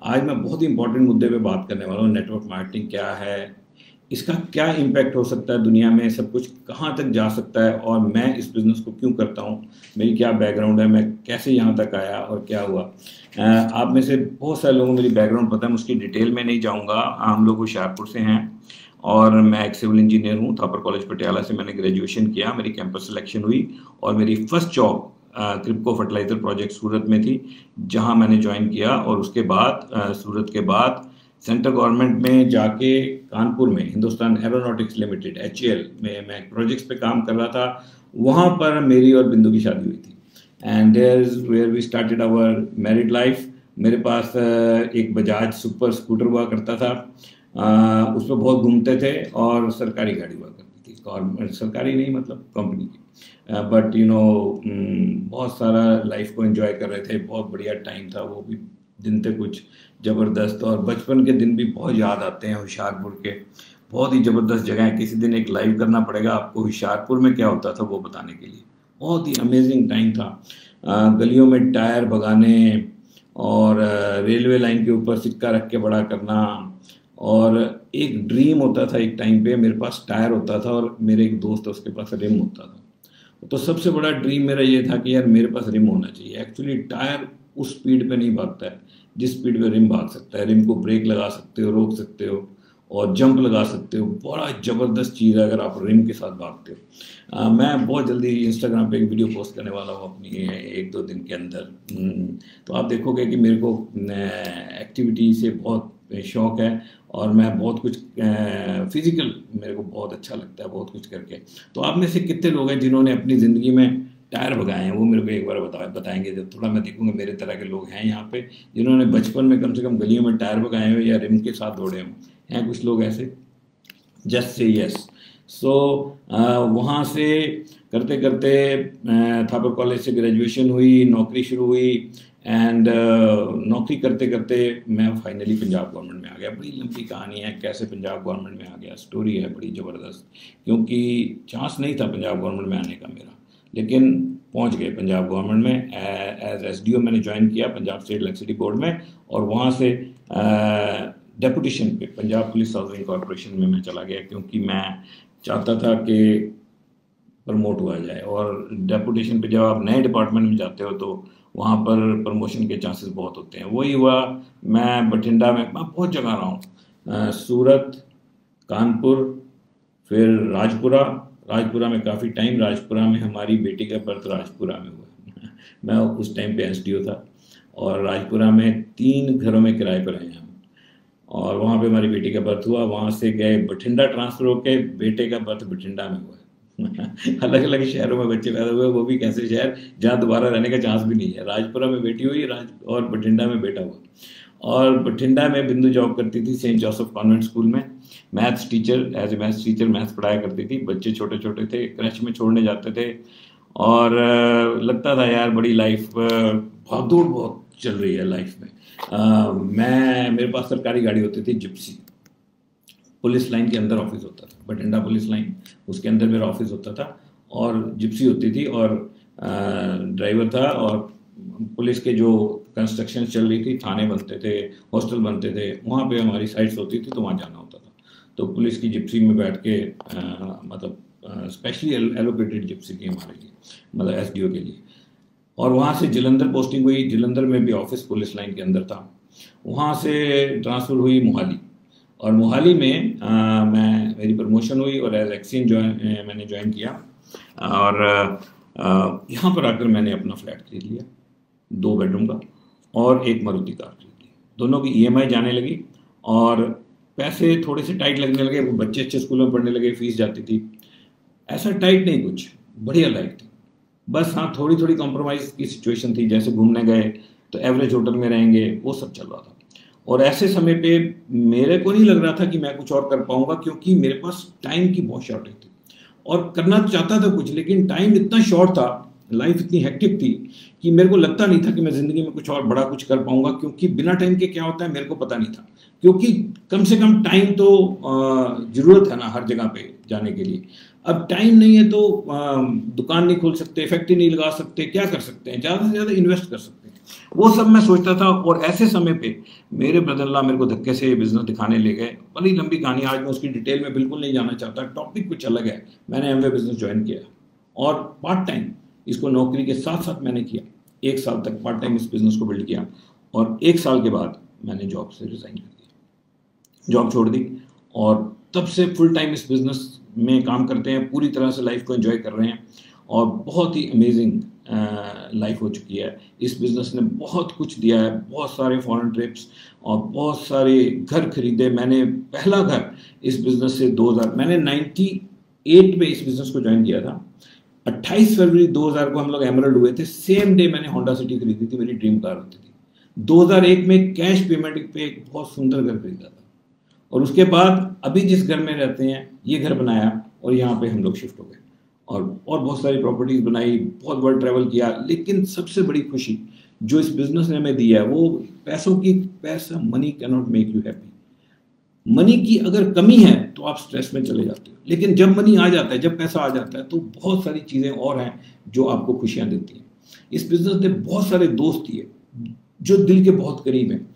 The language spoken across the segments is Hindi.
आज मैं बहुत ही इंपॉर्टेंट मुद्दे पे बात करने वाला हूँ। नेटवर्क मार्केटिंग क्या है, इसका क्या इम्पैक्ट हो सकता है दुनिया में, सब कुछ कहाँ तक जा सकता है और मैं इस बिज़नेस को क्यों करता हूँ, मेरी क्या बैकग्राउंड है, मैं कैसे यहाँ तक आया और क्या हुआ। आप में से बहुत सारे लोगों को मेरी बैकग्राउंड पता है, मैं उसकी डिटेल में नहीं जाऊँगा। हम लोग होशियारपुर से हैं और मैं एक सिविल इंजीनियर हूँ। थापर कॉलेज पटियाला से मैंने ग्रेजुएशन किया, मेरी कैंपस सिलेक्शन हुई और मेरी first job Kribhco fertiliser project सूरत में थी, जहाँ मैंने ज्वाइन किया। और उसके बाद सूरत के बाद सेंट्रल गवर्नमेंट में जाके कानपुर में हिंदुस्तान एरोनॉटिक्स लिमिटेड HAL में मैं प्रोजेक्ट्स पे काम कर रहा था। वहाँ पर मेरी और बिंदु की शादी हुई थी and there is where we started our married life. मेरे पास एक बजाज सुपर स्कूटर हुआ करता था, उस पर बहुत घूमते थे और सरकारी गाड़ी हुआ करती थी, गवर्नमेंट सरकारी नहीं मतलब कंपनी की। बट बहुत सारा लाइफ को एंजॉय कर रहे थे, बहुत बढ़िया टाइम था। वो भी दिन थे कुछ ज़बरदस्त और बचपन के दिन भी बहुत याद आते हैं। होशियारपुर के बहुत ही ज़बरदस्त जगह है, किसी दिन एक लाइव करना पड़ेगा आपको होशियारपुर में क्या होता था वो बताने के लिए। बहुत ही अमेजिंग टाइम था। गलियों में टायर भगाने और रेलवे लाइन के ऊपर सिक्का रख के बड़ा करना। और एक ड्रीम होता था एक टाइम पे, मेरे पास टायर होता था और मेरे एक दोस्त है उसके पास रिम होता था। तो सबसे बड़ा ड्रीम मेरा ये था कि यार मेरे पास रिम होना चाहिए। एक्चुअली टायर उस स्पीड पे नहीं भागता है जिस स्पीड पे रिम भाग सकता है। रिम को ब्रेक लगा सकते हो, रोक सकते हो और जंप लगा सकते हो। बड़ा ज़बरदस्त चीज़ है अगर आप रिम के साथ भागते हो। मैं बहुत जल्दी इंस्टाग्राम पे एक वीडियो पोस्ट करने वाला हूँ अपनी 1-2 दिन के अंदर। तो आप देखोगे कि मेरे को एक्टिविटी से बहुत शौक़ है और मैं बहुत कुछ फिज़िकल मेरे को बहुत अच्छा लगता है बहुत कुछ करके। तो आप में से कितने लोग हैं जिन्होंने अपनी ज़िंदगी में टायर भगाए हैं, वो मेरे को एक बार बताएंगे। जब थोड़ा मैं देखूंगा मेरे तरह के लोग हैं यहाँ पे जिन्होंने बचपन में कम से कम गलियों में टायर भगाए हुए या रिम के साथ दौड़े हों। हैं कुछ लोग ऐसे? Just say yes. सो वहाँ से करते करते थापर कॉलेज से ग्रेजुएशन हुई, नौकरी शुरू हुई एंड नौकरी करते करते मैं फाइनली पंजाब गवर्नमेंट में आ गया। बड़ी लंबी कहानी है कैसे पंजाब गवर्नमेंट में आ गया, स्टोरी है बड़ी ज़बरदस्त, क्योंकि चांस नहीं था पंजाब गवर्नमेंट में आने का मेरा, लेकिन पहुंच गए पंजाब गवर्नमेंट में। एज SDO मैंने ज्वाइन किया पंजाब स्टेट इलेक्ट्रिसिटी बोर्ड में और वहाँ से डेपुटेशन पे पंजाब पुलिस हाउसिंग कॉरपोरेशन में मैं चला गया, क्योंकि मैं चाहता था कि प्रमोट हुआ जाए। और डेपुटेशन पे जब आप नए डिपार्टमेंट में जाते हो तो वहाँ पर प्रमोशन के चांसेस बहुत होते हैं। वही हुआ, मैं बठिंडा में मैं बहुत जगह रहा हूँ, सूरत, कानपुर, फिर राजपुरा में काफ़ी टाइम। राजपुरा में हमारी बेटी का बर्थ राजपुरा में हुआ मैं उस टाइम पे SDO था और राजपुरा में 3 घरों में किराए पर रहे हम और वहाँ पे हमारी बेटी का बर्थ हुआ। वहाँ से गए बठिंडा, ट्रांसफ़र होके बेटे का बर्थ बठिंडा में हुआ अलग अलग शहरों में बच्चे पैदा हुए, वो भी कैसे शहर जहाँ दोबारा रहने का चांस भी नहीं है। राजपुरा में बेटी हुई और बठिंडा में बेटा हुआ। और बठिंडा में बिंदु जॉब करती थी सेंट जोसेफ कॉन्वेंट स्कूल में, maths teacher, as a maths teacher maths पढ़ाया करती थी। बच्चे छोटे छोटे थे, क्रच में छोड़ने जाते थे और लगता था यार बड़ी लाइफ भागदौड़ बहुत चल रही है लाइफ में। मेरे पास सरकारी गाड़ी होती थी जिप्सी, पुलिस लाइन के अंदर ऑफिस होता था, बठिंडा पुलिस लाइन, उसके अंदर मेरा ऑफिस होता था और जिप्सी होती थी और ड्राइवर था। और पुलिस के जो कंस्ट्रक्शन चल रही थी, थाने बनते थे, हॉस्टल बनते थे, वहाँ पे हमारी साइट्स होती थी तो वहाँ जाना होता था। तो पुलिस की जिप्सी में बैठ के मतलब स्पेशली एलोकेटेड जिप्सी थी हमारे लिए, मतलब SDO के लिए। और वहाँ से जलंधर पोस्टिंग हुई, जलंधर में भी ऑफिस पुलिस लाइन के अंदर था। वहाँ से ट्रांसफ़र हुई मोहाली और मोहाली में मेरी प्रमोशन हुई और एज एक्सचेंज मैंने ज्वाइन किया। और यहाँ पर आकर मैंने अपना फ्लैट खरीद लिया, 2 बेडरूम का और एक मारुति कार खरीद ली। दोनों की EMI जाने लगी और पैसे थोड़े से टाइट लगने लगे। वो बच्चे अच्छे स्कूलों में पढ़ने लगे, फीस जाती थी। ऐसा टाइट नहीं, कुछ बढ़िया लाइफ थी। बस हाँ, थोड़ी थोड़ी कॉम्प्रोमाइज़ की सिचुएशन थी, जैसे घूमने गए तो एवरेज होटल में रहेंगे, वो सब चल रहा था। और ऐसे समय पे मेरे को नहीं लग रहा था कि मैं कुछ और कर पाऊंगा, क्योंकि मेरे पास टाइम की बहुत शॉर्टेज थी और करना चाहता था कुछ, लेकिन टाइम इतना शॉर्ट था, लाइफ इतनी हेक्टिक थी कि मेरे को लगता नहीं था कि मैं ज़िंदगी में कुछ और बड़ा कुछ कर पाऊंगा। क्योंकि बिना टाइम के क्या होता है मेरे को पता नहीं था, क्योंकि कम से कम टाइम तो ज़रूरत है ना हर जगह पे जाने के लिए। अब टाइम नहीं है तो दुकान नहीं खोल सकते, फैक्ट्री नहीं लगा सकते, क्या कर सकते हैं? ज़्यादा से ज़्यादा इन्वेस्ट कर सकते हैं। वो सब मैं सोचता था। और ऐसे समय पे मेरे ब्रदर-इन-लॉ मेरे को धक्के से ये बिज़नेस दिखाने ले गए। बड़ी लंबी कहानी, आज मैं उसकी डिटेल में बिल्कुल नहीं जाना चाहता, टॉपिक कुछ अलग है। मैंने एमवे बिज़नेस जॉइन किया और पार्ट टाइम इसको नौकरी के साथ-साथ मैंने किया। 1 साल तक पार्ट टाइम इस बिज़नेस को बिल्ड किया और 1 साल के बाद मैंने जॉब से रिज़ाइन कर दिया, जॉब छोड़ दी और तब से फुल टाइम इस बिज़नेस में काम करते हैं, पूरी तरह से लाइफ को एंजॉय कर रहे हैं और बहुत ही अमेजिंग लाइफ हो चुकी है। इस बिज़नेस ने बहुत कुछ दिया है, बहुत सारे फॉरेन ट्रिप्स और बहुत सारे घर खरीदे। मैंने पहला घर इस बिज़नेस से 2000 मैंने 98 में इस बिज़नेस को ज्वाइन किया था। 28 फरवरी 2000 को हम लोग एमरल्ड हुए थे। सेम डे मैंने होंडा सिटी खरीदी थी, मेरी ड्रीम कार होती थी। 2001 में कैश पेमेंट पे एक बहुत सुंदर घर खरीदा था और उसके बाद अभी जिस घर में रहते हैं ये घर बनाया और यहाँ पे हम लोग शिफ्ट हो गए और बहुत सारी प्रॉपर्टीज बनाई, बहुत बार ट्रैवल किया। लेकिन सबसे बड़ी खुशी जो इस बिजनेस ने हमें दी है वो पैसा money can not make you happy. Money की अगर कमी है तो आप स्ट्रेस में चले जाते हो, लेकिन जब मनी आ जाता है, जब पैसा आ जाता है तो बहुत सारी चीज़ें और हैं जो आपको खुशियाँ देती हैं। इस बिजनेस ने बहुत सारे दोस्त दिए जो दिल के बहुत करीब हैं,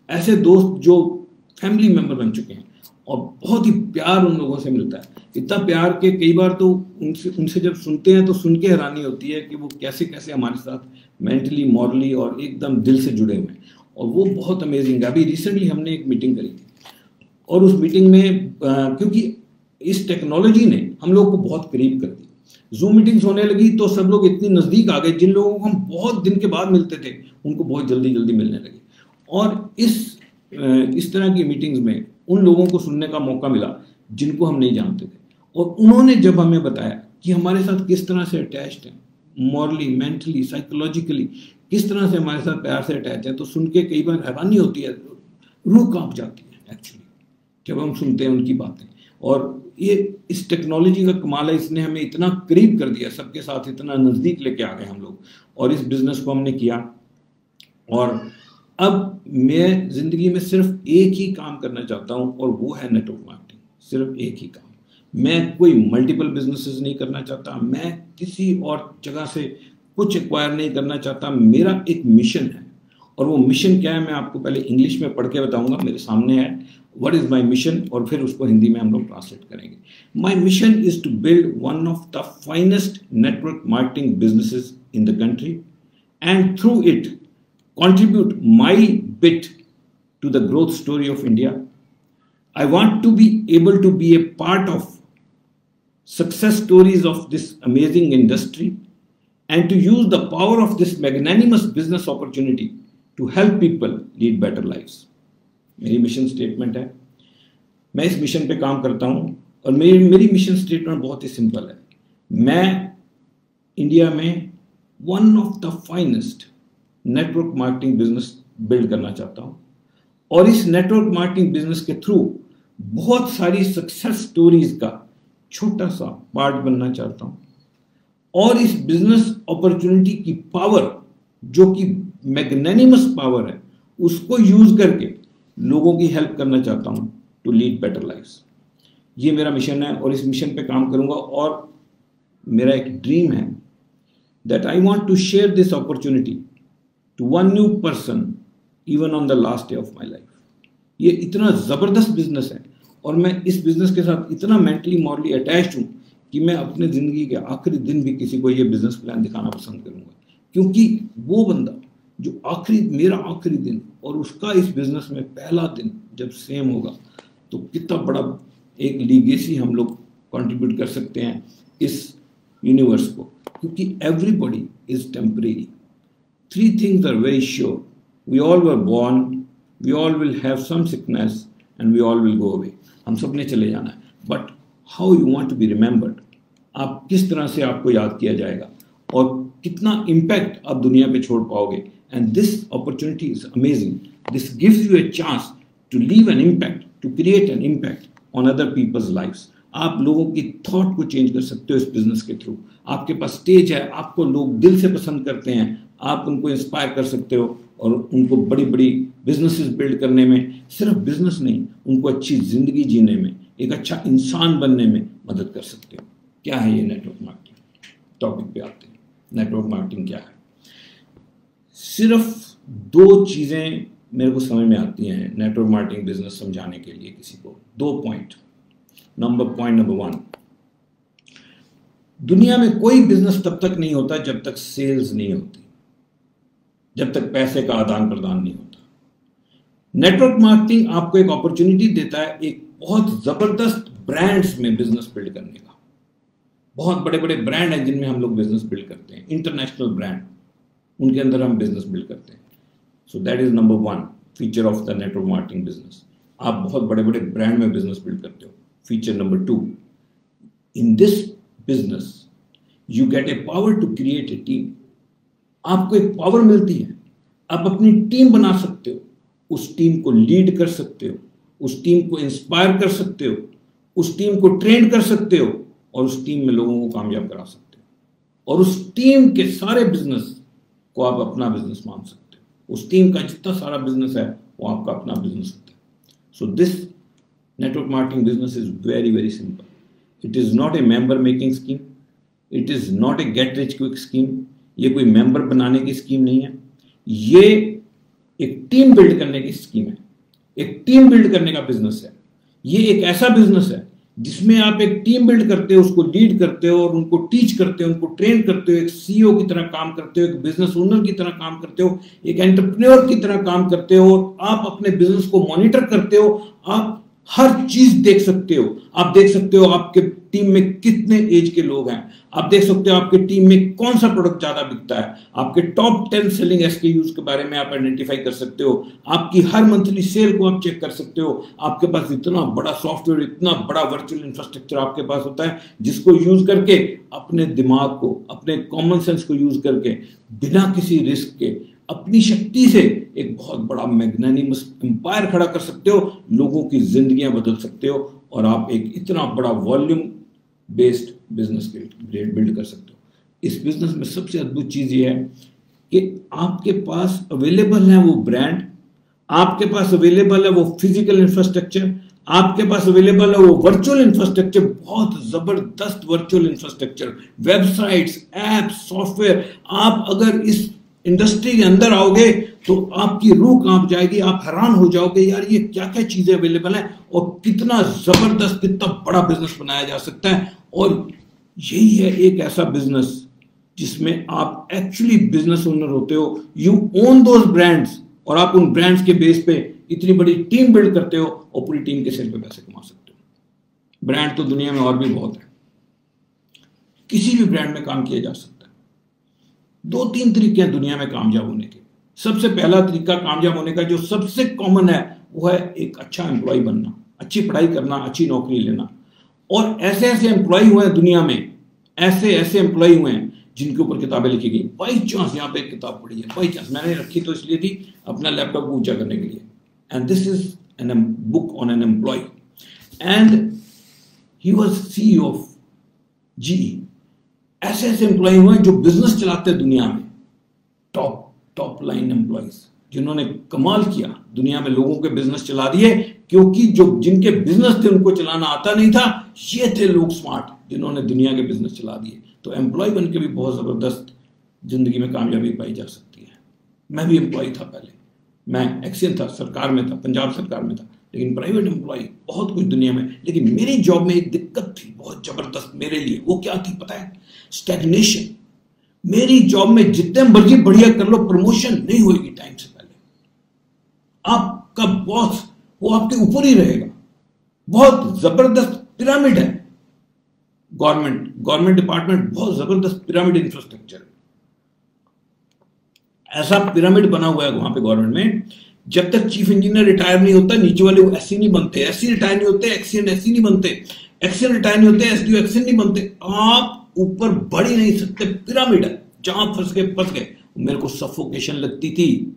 ऐसे दोस्त जो फैमिली मेंबर बन चुके हैं और बहुत ही प्यार उन लोगों से मिलता है। इतना प्यार के कई बार तो उनसे जब सुनते हैं तो सुन के हैरानी होती है कि वो कैसे कैसे हमारे साथ मेंटली, मॉरली और एकदम दिल से जुड़े हुए हैं और वो बहुत अमेजिंग है। अभी रिसेंटली हमने एक मीटिंग करी थी और उस मीटिंग में क्योंकि इस टेक्नोलॉजी ने हम लोग को बहुत करीब कर दिया, जूम मीटिंग्स होने लगी तो सब लोग इतनी नज़दीक आ गए, जिन लोगों को हम बहुत दिन के बाद मिलते थे उनको बहुत जल्दी जल्दी मिलने लगे। और इस तरह की मीटिंग्स में उन लोगों को सुनने का मौका मिला जिनको हम नहीं जानते थे और उन्होंने जब हमें बताया कि हमारे साथ किस तरह से अटैच्ड हैं, मॉरली, मेंटली, साइकोलॉजिकली किस तरह से हमारे साथ प्यार से अटैच है, तो सुन के कई बार हैरानी होती है, रूह कांप जाती है एक्चुअली जब हम सुनते हैं उनकी बातें। और ये इस टेक्नोलॉजी का कमाल है, इसने हमें इतना करीब कर दिया, सबके साथ इतना नज़दीक लेके आ गए हम लोग और इस बिज़नेस को हमने किया। और अब मैं ज़िंदगी में सिर्फ एक ही काम करना चाहता हूँ और वो है नेटवर्क मार्केटिंग, सिर्फ एक ही काम। मैं कोई मल्टीपल बिजनेसेस नहीं करना चाहता, मैं किसी और जगह से कुछ एक्वायर नहीं करना चाहता। मेरा एक मिशन है और वो मिशन क्या है मैं आपको पहले इंग्लिश में पढ़ के बताऊंगा, मेरे सामने है व्हाट इज़ माई मिशन और फिर उसको हिंदी में हम लोग ट्रांसलेट करेंगे। My mission is to build one of the finest network marketing businesses in the country and through it contribute my bit to the growth story of India. I want to be able to be a part of success stories of this amazing industry and to use the power of this magnanimous business opportunity to help people lead better lives. मेरी मिशन स्टेटमेंट है, मैं इस मिशन पे काम करता हूँ और मेरी मिशन स्टेटमेंट बहुत ही सिंपल है। मैं इंडिया में one of the finest network marketing business build करना चाहता हूं और इस नेटवर्क मार्केटिंग बिजनेस के थ्रू बहुत सारी सक्सेस स्टोरीज का छोटा सा पार्ट बनना चाहता हूं और इस बिजनेस अपॉर्चुनिटी की पावर जो कि मैग्नेनिमस पावर है उसको यूज करके लोगों की हेल्प करना चाहता हूं टू लीड बेटर लाइफ्स। ये मेरा मिशन है और इस मिशन पे काम करूंगा और मेरा एक ड्रीम है that I want to share this opportunity to one new person even on the last day of my life. ये इतना ज़बरदस्त बिजनेस है और मैं इस बिजनेस के साथ इतना मेंटली मॉरली अटैच्ड हूँ कि मैं अपने ज़िंदगी के आखिरी दिन भी किसी को ये बिजनेस प्लान दिखाना पसंद करूँगा, क्योंकि वो बंदा जो मेरा आखिरी दिन और उसका इस बिजनेस में पहला दिन जब सेम होगा तो कितना बड़ा एक लीगेसी हम लोग कंट्रीब्यूट कर सकते हैं इस यूनिवर्स को, क्योंकि everybody is temporary. 3 things are very sure, we all were born, we all will have some sickness and we all will go away. हम सब ने चले जाना है, but how you want to be remembered, आप किस तरह से आपको याद किया जाएगा और कितना इम्पैक्ट आप दुनिया पे छोड़ पाओगे। And this opportunity is amazing, this gives you a chance to leave an impact, to create an impact on other people's lifes. आप लोगों की थॉट को चेंज कर सकते हो इस बिजनेस के थ्रू। आपके पास स्टेज है, आपको लोग दिल से पसंद करते हैं, आप उनको इंस्पायर कर सकते हो और उनको बड़ी बड़ी बिजनेसेस बिल्ड करने में, सिर्फ बिजनेस नहीं, उनको अच्छी जिंदगी जीने में, एक अच्छा इंसान बनने में मदद कर सकते हो। क्या है ये नेटवर्क मार्केटिंग? टॉपिक पे आते हैं। नेटवर्क मार्केटिंग क्या है? सिर्फ दो चीजें मेरे को समझ में आती हैं नेटवर्क मार्केटिंग बिजनेस समझाने के लिए किसी को। दो पॉइंट नंबर वन, दुनिया में कोई बिजनेस तब तक नहीं होता जब तक सेल्स नहीं होती, जब तक पैसे का आदान प्रदान नहीं होता। नेटवर्क मार्केटिंग आपको एक अपॉर्चुनिटी देता है एक बहुत जबरदस्त ब्रांड्स में बिजनेस बिल्ड करने का। बहुत बड़े बड़े ब्रांड हैं जिनमें हम लोग बिजनेस बिल्ड करते हैं, इंटरनेशनल ब्रांड, उनके अंदर हम बिजनेस बिल्ड करते हैं। सो that is number one feature of the network marketing business. आप बहुत बड़े बड़े ब्रांड में बिजनेस बिल्ड करते हो। Feature number two, in this business you get a power to create a team. आपको एक पावर मिलती है, आप अपनी टीम बना सकते हो, उस टीम को लीड कर सकते हो, उस टीम को इंस्पायर कर सकते हो, उस टीम को ट्रेन कर सकते हो और उस टीम में लोगों को कामयाब करा सकते हो। और उस टीम के सारे बिजनेस को आप अपना बिजनेस मान सकते हो। उस टीम का जितना सारा बिजनेस है वो आपका अपना बिजनेस होता है। So this network marketing business is very very simple. It is not a member making scheme, it is not a get rich quick scheme. ये कोई मेंबर बनाने की स्कीम नहीं है, ये एक टीम बिल्ड करने की स्कीम है, एक टीम बिल्ड करने का बिजनेस है। ये एक ऐसा बिजनेस है जिसमें आप एक टीम बिल्ड करते हो, उसको लीड करते हो और उनको टीच करते हो, उनको ट्रेन करते हो, एक सीईओ की तरह काम करते हो, एक बिजनेस ओनर की तरह काम करते हो, एक एंटरप्रेन्योर की तरह काम करते हो और आप अपने बिजनेस को मॉनिटर करते हो। आप हर चीज देख सकते हो। आप देख सकते हो आपके टीम में कितने एज के लोग हैं, आप देख सकते हो आपके टीम में कौन सा प्रोडक्ट ज्यादा बिकता है, आपके टॉप 10 सेलिंग एसकेयूज के बारे में आप आइडेंटिफाई कर सकते हो, आपकी हर मंथली सेल को आप चेक कर सकते हो। आपके पास इतना बड़ा सॉफ्टवेयर, इतना बड़ा वर्चुअल इंफ्रास्ट्रक्चर आपके पास होता है जिसको यूज करके अपने दिमाग को, अपने कॉमन सेंस को यूज करके बिना किसी रिस्क के अपनी शक्ति से एक बहुत बड़ा मैग्नानिमस एम्पायर खड़ा कर सकते हो, लोगों की जिंदगियां बदल सकते हो और आप एक इतना बड़ा वॉल्यूम बेस्ड बिजनेस बिल्ड कर सकते हो। इस बिजनेस में सबसे अद्भुत चीज ये है कि आपके पास अवेलेबल है वो ब्रांड, आपके पास अवेलेबल है वो फिजिकल इंफ्रास्ट्रक्चर, आपके पास अवेलेबल है वो वर्चुअल इंफ्रास्ट्रक्चर, बहुत जबरदस्त virtual infrastructure, websites, apps, software. आप अगर इस इंडस्ट्री के अंदर आओगे तो आपकी रूह कांप जाएगी, आप हैरान हो जाओगे यार ये क्या क्या चीजें अवेलेबल हैं और कितना जबरदस्त, कितना बड़ा बिजनेस बनाया जा सकता है। और यही है एक ऐसा बिजनेस जिसमें आप एक्चुअली बिजनेस ओनर होते हो, यू ओन दोज ब्रांड्स और आप उन ब्रांड्स के बेस पे इतनी बड़ी टीम बिल्ड करते हो और पूरी टीम के सिर पे पैसे कमा सकते हो। ब्रांड तो दुनिया में और भी बहुत है, किसी भी ब्रांड में काम किया जा सकता है। दो तीन तरीके हैं दुनिया में कामयाब होने के। सबसे पहला तरीका कामयाब होने का जो सबसे कॉमन है वो है एक अच्छा एम्प्लॉय बनना, अच्छी पढ़ाई करना, अच्छी नौकरी लेना। और ऐसे ऐसे एम्प्लॉय हुए हैं दुनिया में, ऐसे ऐसे एम्प्लॉय हुए हैं जिनके ऊपर किताबें लिखी गई। बाई चांस यहाँ पे एक किताब पढ़ी है, बाई चांस मैंने रखी तो इसलिए थी अपना लैपटॉप को ऊंचा करने के लिए। And this is an book on an employee and he was CEO of GE. ऐसे ऐसे एम्प्लॉय हुए हैं जो बिजनेस चलाते हैं दुनिया में, टॉप लाइन एम्प्लॉयज जिन्होंने कमाल किया, दुनिया में लोगों के बिजनेस चला दिए, क्योंकि जो जिनके बिजनेस थे उनको चलाना आता नहीं था, ये थे लोग स्मार्ट जिन्होंने दुनिया के बिजनेस चला दिए। तो एम्प्लॉय बन के भी बहुत जबरदस्त जिंदगी में कामयाबी पाई जा सकती है। मैं भी एम्प्लॉय था पहले, मैं एक्सियन था, सरकार में था, पंजाब सरकार में था, लेकिन प्राइवेट एम्प्लॉय बहुत कुछ दुनिया में। लेकिन मेरी जॉब में एक दिक्कत थी बहुत जबरदस्त मेरे लिए, वो क्या थी पता है? स्टैग्नेशन। मेरी जॉब में जितने मर्जी बढ़िया कर लो, प्रमोशन नहीं होगी टाइम से पहले। आपका बॉस वो आपके ऊपर ही रहेगा। बहुत जबरदस्त पिरामिड है गवर्नमेंट डिपार्टमेंट, बहुत जबरदस्त पिरामिड इंफ्रास्ट्रक्चर। ऐसा पिरामिड बना हुआ है वहां पे गवर्नमेंट में, जब तक चीफ इंजीनियर रिटायर नहीं होता नीचे वाले वो एससी नहीं बनते, एससी रिटायर नहीं होते, एक्सीएन एससी नहीं बनते, एक्सीएन रिटायर नहीं होते, एसडीओ एक्सीएन नहीं बनते। आप ऊपर बढ़ ही नहीं सकते, पिरामिड है, जहां फंस गए। मेरे को सफोकेशन लगती थी।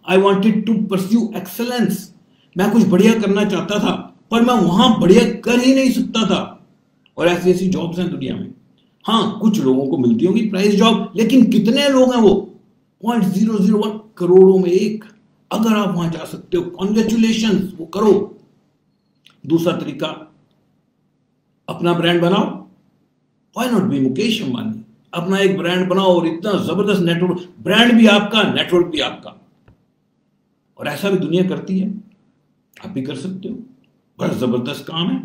I wanted to pursue excellence. मैं कुछ बढ़िया करना चाहता था पर मैं वहां बढ़िया कर ही नहीं सकता था। और ऐसी ऐसी जॉब्स हैं दुनिया में। हाँ, कुछ लोगों को मिलती होंगी प्राइस जॉब, लेकिन कितने लोग हैं वो? 0.001 करोड़ों में एक। अगर आप वहां जा सकते हो, कॉन्ग्रेचुलेशन, वो करो। दूसरा तरीका, अपना ब्रांड बनाओ। Why not be Mukesh Ambani? अपना एक ब्रांड बनाओ और इतना जबरदस्त नेटवर्क, ब्रांड भी आपका, नेटवर्क भी आपका। और ऐसा भी दुनिया करती है, आप भी कर सकते हो, बड़ा जबरदस्त काम है।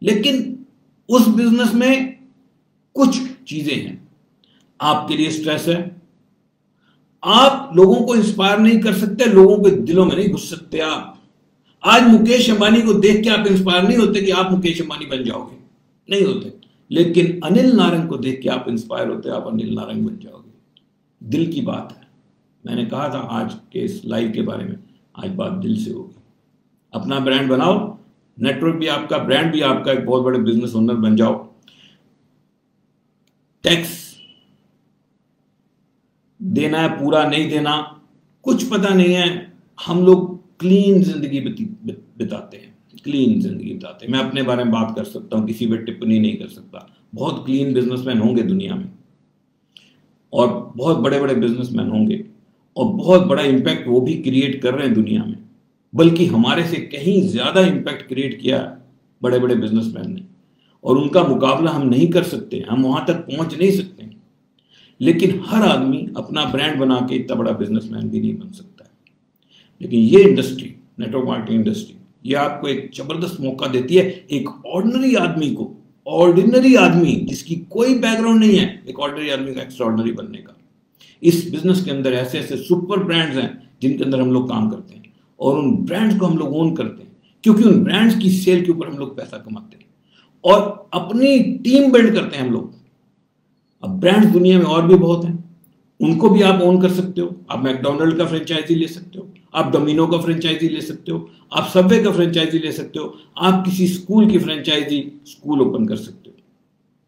लेकिन उस बिजनेस में कुछ चीजें हैं, आपके लिए स्ट्रेस है, आप लोगों को इंस्पायर नहीं कर सकते, लोगों के दिलों में नहीं घुस सकते। आप आज मुकेश अंबानी को देख के आप इंस्पायर नहीं होते कि आप मुकेश अंबानी बन जाओगे, नहीं होते। लेकिन अनिल नारंग को देख के आप इंस्पायर होते, आप अनिल नारंग बन जाओगे। दिल की बात है। मैंने कहा था आज के इस लाइव के बारे में, आज बात दिल से होगी। अपना ब्रांड बनाओ, नेटवर्क भी आपका, ब्रांड भी आपका, एक बहुत बड़े बिजनेस ओनर बन जाओ। टैक्स देना है, पूरा नहीं देना, कुछ पता नहीं है। हम लोग क्लीन जिंदगी बिताते हैं, क्लीन जिंदगी बिताते हैं। मैं अपने बारे में बात कर सकता हूं, किसी पर टिप्पणी नहीं कर सकता। बहुत क्लीन बिजनेसमैन होंगे दुनिया में, और बहुत बड़े बड़े बिजनेसमैन होंगे, और बहुत बड़ा इंपैक्ट वो भी क्रिएट कर रहे हैं दुनिया में, बल्कि हमारे से कहीं ज्यादा इंपैक्ट क्रिएट किया बड़े बड़े बिजनेसमैन ने, और उनका मुकाबला हम नहीं कर सकते, हम वहां तक पहुंच नहीं सकते। लेकिन हर आदमी अपना ब्रांड बना के इतना बड़ा बिजनेसमैन भी नहीं बन सकता है। लेकिन ये इंडस्ट्री, नेटवर्क मार्केटिंग इंडस्ट्री, ये आपको एक जबरदस्त मौका देती है, एक ऑर्डिनरी आदमी को, ऑर्डिनरी आदमी जिसकी कोई बैकग्राउंड नहीं है, एक ऑर्डिनरी आदमी का एक्स्ट्राऑर्डिनरी बनने का। इस बिजनेस के अंदर ऐसे ऐसे सुपर ब्रांड्स हैं जिनके अंदर हम लोग काम करते हैं, और उन ब्रांड्स को हम लोग ओन करते हैं, क्योंकि उन ब्रांड्स की सेल के ऊपर हम लोग पैसा कमाते हैं, और अपनी टीम बिल्ड करते हैं हम लोग। अब ब्रांड्स दुनिया में और भी बहुत हैं, उनको भी आप ओन कर सकते हो। आप मैकडोनल्ड का फ्रेंचाइजी ले सकते हो, आप डोमिनो का फ्रेंचाइजी ले सकते हो, आप सबवे का फ्रेंचाइजी ले सकते हो, आप किसी स्कूल की फ्रेंचाइजी, स्कूल ओपन कर सकते हो।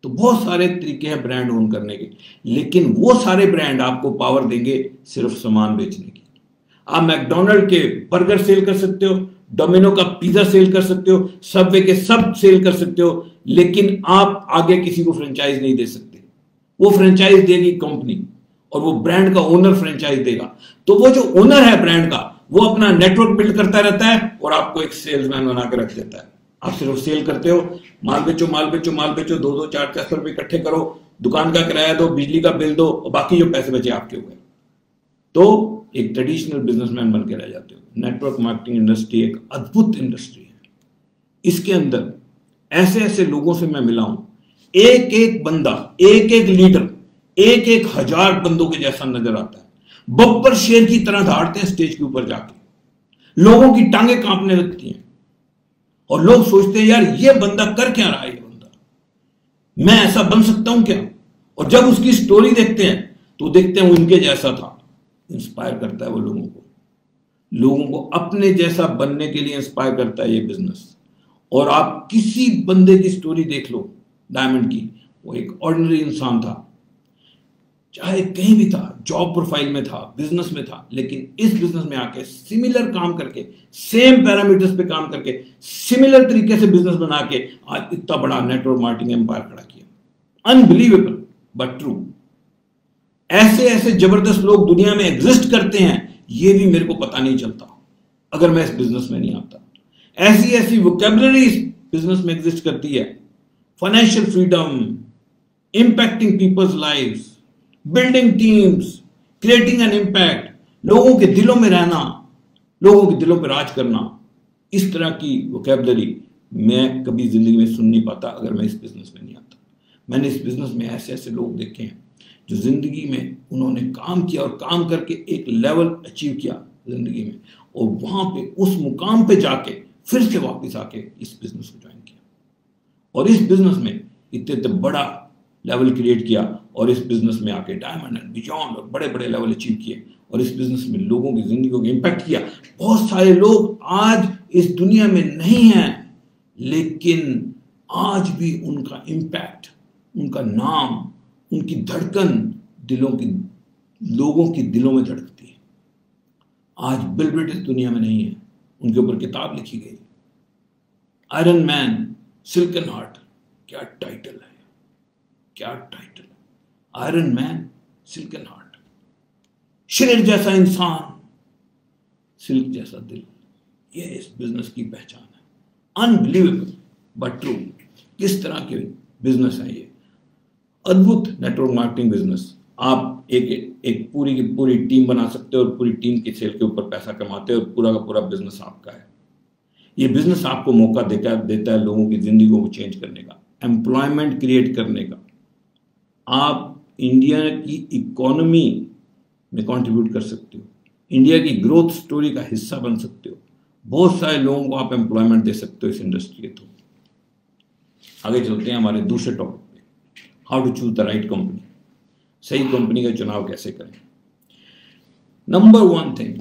तो बहुत सारे तरीके हैं ब्रांड ओन करने के, लेकिन वो सारे ब्रांड आपको पावर देंगे सिर्फ सामान बेचने की। आप मैकडोनल्ड के बर्गर सेल कर सकते हो, डोमिनो का पिज्जा सेल कर सकते हो, सबवे के सब सेल कर सकते हो, लेकिन आप आगे किसी को फ्रेंचाइज नहीं दे सकते। वो फ्रेंचाइज देगी कंपनी, और वो ब्रांड का ओनर फ्रेंचाइज देगा। तो वो जो ओनर है ब्रांड का, वो अपना नेटवर्क बिल्ड करता रहता है, और आपको एक सेल्समैन बना के रख देता है। आप सिर्फ सेल करते हो, माल बेचो माल बेचो माल बेचो, 2-2 400 रुपए इकट्ठे करो, दुकान का किराया दो, बिजली का बिल दो, और बाकी जो पैसे बचे आपके हुए, तो एक ट्रेडिशनल बिजनेसमैन बन के रह जाते हो। नेटवर्क मार्केटिंग इंडस्ट्री एक अद्भुत इंडस्ट्री है। इसके अंदर ऐसे ऐसे लोगों से मैं मिला हूं, एक एक बंदा, एक एक लीडर, एक एक हजार बंदों के जैसा नजर आता है। बब्बर शेर की तरह दौड़ते हैं स्टेज के ऊपर जाके, लोगों की टांगे कांपने लगती हैं, और लोग सोचते हैं यार ये बंदा कर क्या रहा है, ये बंदा, मैं ऐसा बन सकता हूं क्या? और जब उसकी स्टोरी देखते हैं तो देखते हैं वो इनके जैसा था। इंस्पायर करता है वो लोगों को अपने जैसा बनने के लिए इंस्पायर करता है ये बिजनेस। और आप किसी बंदे की स्टोरी देख लो डायमंड की, वो एक ऑर्डिनरी इंसान था, चाहे कहीं भी था, जॉब प्रोफाइल में था, बिजनेस में था, लेकिन इस बिजनेस में आके सिमिलर काम करके, सेम पैरामीटर्स पे काम करके, सिमिलर तरीके से बिजनेस बना के आज इतना बड़ा नेटवर्क मार्केटिंग एम्पायर खड़ा किया। Unbelievable but true. ऐसे ऐसे जबरदस्त लोग दुनिया में एग्जिस्ट करते हैं, ये भी मेरे को पता नहीं चलता अगर मैं इस बिजनेस में नहीं आता। ऐसी ऐसी वोकैबुलरी इस बिजनेस में एग्जिस्ट करती है। Financial freedom, impacting people's lives, building teams, creating an impact, लोगों के दिलों में रहना, लोगों के दिलों पर राज करना, इस तरह की वोकैबुलरी मैं कभी जिंदगी में सुन नहीं पाता अगर मैं इस बिजनेस में नहीं आता। मैंने इस बिजनेस में ऐसे ऐसे लोग देखे हैं जो जिंदगी में उन्होंने काम किया, और काम करके एक लेवल अचीव किया जिंदगी में, और वहां पे उस मुकाम पे जाके फिर से वापस आके इस बिजनेस को ज्वाइन किया, और इस बिजनेस में इतने बड़ा लेवल क्रिएट किया, और इस बिजनेस में आके डायमंड एंड बियॉन्ड और बड़े बड़े लेवल अचीव किए, और इस बिजनेस में लोगों की जिंदगी को इम्पैक्ट किया। बहुत सारे लोग आज इस दुनिया में नहीं हैं, लेकिन आज भी उनका इम्पैक्ट, उनका नाम, उनकी धड़कन लोगों की दिलों में धड़कती है। आज बिल गेट्स इस दुनिया में नहीं है, उनके ऊपर किताब लिखी गई, आयरन मैन, सिल्कन हार्ट। क्या टाइटल है, क्या टाइटल है, आयरन मैन, सिल्कन हार्ट। शेर जैसा इंसान, सिल्क जैसा दिल, ये इस बिजनेस की पहचान है। Unbelievable but true. किस तरह के बिजनेस है ये, अद्भुत नेटवर्क मार्केटिंग बिजनेस। आप एक एक पूरी की पूरी टीम बना सकते हो और पूरी टीम की सेल के ऊपर पैसा कमाते हो और पूरा का पूरा बिजनेस आपका है। ये बिजनेस आपको मौका देता है लोगों की जिंदगी को चेंज करने का, एम्प्लॉयमेंट क्रिएट करने का। आप इंडिया की इकोनॉमी में कंट्रीब्यूट कर सकते हो, इंडिया की ग्रोथ स्टोरी का हिस्सा बन सकते हो, बहुत सारे लोगों को आप एम्प्लॉयमेंट दे सकते हो इस इंडस्ट्री के थ्रू। आगे चलते हैं हमारे दूसरे टॉपिक पे, how to choose the right company. सही कंपनी का चुनाव कैसे करें। Number one thing,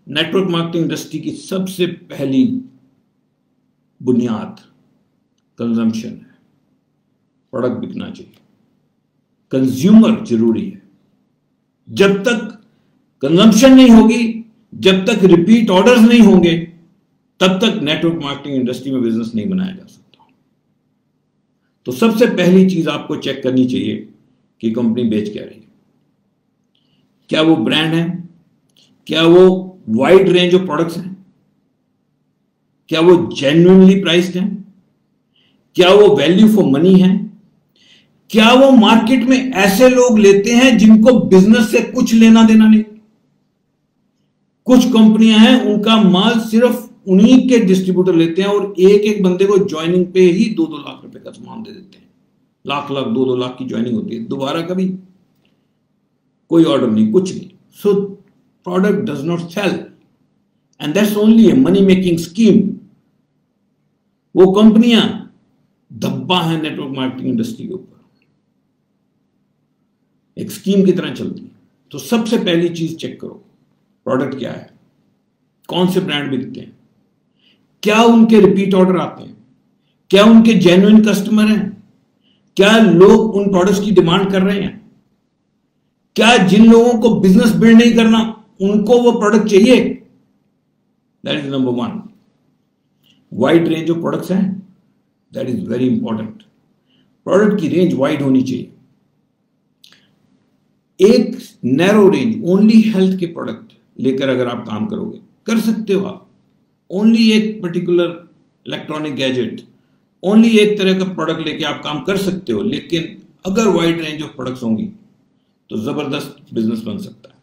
network marketing industry की सबसे पहली बुनियाद कंजम्पशन है। प्रोडक्ट बिकना चाहिए, कंज्यूमर जरूरी है। जब तक कंजम्पशन नहीं होगी, जब तक रिपीट ऑर्डर्स नहीं होंगे, तब तक नेटवर्क मार्केटिंग इंडस्ट्री में बिजनेस नहीं बनाया जा सकता। तो सबसे पहली चीज आपको चेक करनी चाहिए कि कंपनी बेच क्या रही है। क्या वो ब्रांड है? क्या वो वाइड रेंज ऑफ प्रोडक्ट्स हैं? क्या वो जेन्युइनली प्राइस्ड है? क्या वो वैल्यू फॉर मनी है? क्या वो मार्केट में ऐसे लोग लेते हैं जिनको बिजनेस से कुछ लेना देना नहीं? कुछ कंपनियां हैं उनका माल सिर्फ उन्हीं के डिस्ट्रीब्यूटर लेते हैं और एक एक बंदे को ज्वाइनिंग पे ही 2-2 लाख रुपए का सामान दे देते हैं। लाख 2-2 लाख की ज्वाइनिंग होती है, दोबारा कभी कोई ऑर्डर नहीं, कुछ नहीं। So product does not sell and that's only a money making scheme. वो कंपनियां धब्बा है नेटवर्क मार्केटिंग इंडस्ट्री के ऊपर, एक स्कीम की तरह चलती है। तो सबसे पहली चीज चेक करो, प्रोडक्ट क्या है, कौन से ब्रांड बिकते हैं, क्या उनके रिपीट ऑर्डर आते हैं, क्या उनके जेन्युइन कस्टमर हैं, क्या लोग उन प्रोडक्ट्स की डिमांड कर रहे हैं, क्या जिन लोगों को बिजनेस बिल्ड नहीं करना उनको वो प्रोडक्ट चाहिए। That is number one. Wide range of products हैं, that is very important. Product की रेंज वाइड होनी चाहिए। एक नैरो रेंज ओनली हेल्थ के प्रोडक्ट लेकर अगर आप काम करोगे, कर सकते हो आप। ओनली एक पर्टिकुलर इलेक्ट्रॉनिक गैजेट, ओनली एक तरह का प्रोडक्ट लेके आप काम कर सकते हो, लेकिन अगर वाइड रेंज ऑफ प्रोडक्ट्स होंगी तो जबरदस्त बिजनेस बन सकता है।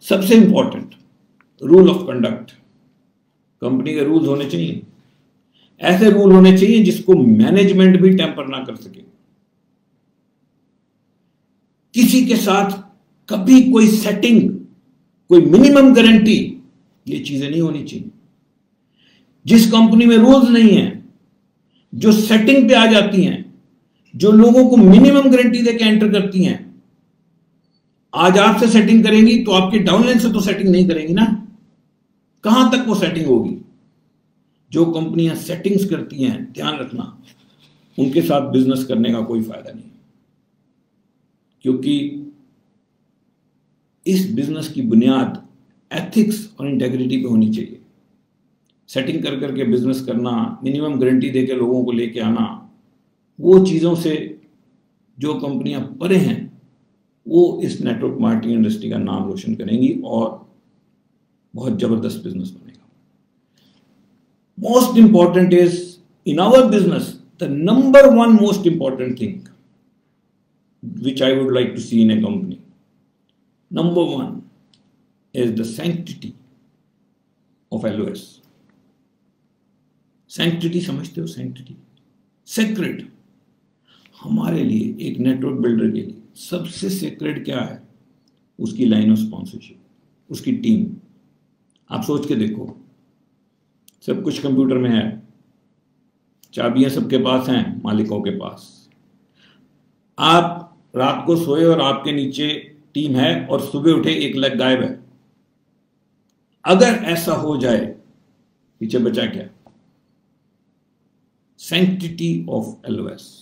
सबसे important rule of conduct, company के रूल्स होने चाहिए। ऐसे रूल होने चाहिए जिसको मैनेजमेंट भी टेम्पर ना कर सके। किसी के साथ कभी कोई सेटिंग, कोई मिनिमम गारंटी, ये चीजें नहीं होनी चाहिए। जिस कंपनी में रूल्स नहीं है, जो सेटिंग पे आ जाती हैं, जो लोगों को मिनिमम गारंटी देकर एंटर करती हैं, आज आपसे सेटिंग करेंगी तो आपके डाउनलाइन से तो सेटिंग नहीं करेंगी ना, कहां तक वो सेटिंग होगी। जो कंपनियां सेटिंग्स करती हैं, ध्यान रखना, उनके साथ बिजनेस करने का कोई फायदा नहीं, क्योंकि इस बिजनेस की बुनियाद एथिक्स और इंटेग्रिटी पे होनी चाहिए। सेटिंग कर करके बिजनेस करना, मिनिमम गारंटी देके लोगों को लेके आना, वो चीज़ों से जो कंपनियां परे हैं वो इस नेटवर्क मार्केटिंग इंडस्ट्री का नाम रोशन करेंगी और बहुत जबरदस्त बिजनेस बनेगा। Most important is in our business, the number one most important thing which I would like to see in a company. Number one is the sanctity of LOS. Sanctity समझते हो? sanctity, sacred। हमारे लिए, एक नेटवर्क बिल्डर के लिए सबसे सेक्रेड क्या है? उसकी लाइन ऑफ स्पॉन्सरशिप, उसकी टीम। आप सोच के देखो, सब कुछ कंप्यूटर में है, चाबियां सबके पास हैं, मालिकों के पास। आप रात को सोए और आपके नीचे टीम है और सुबह उठे एक लेग गायब है। अगर ऐसा हो जाए, पीछे बचा क्या? Sanctity of LOS.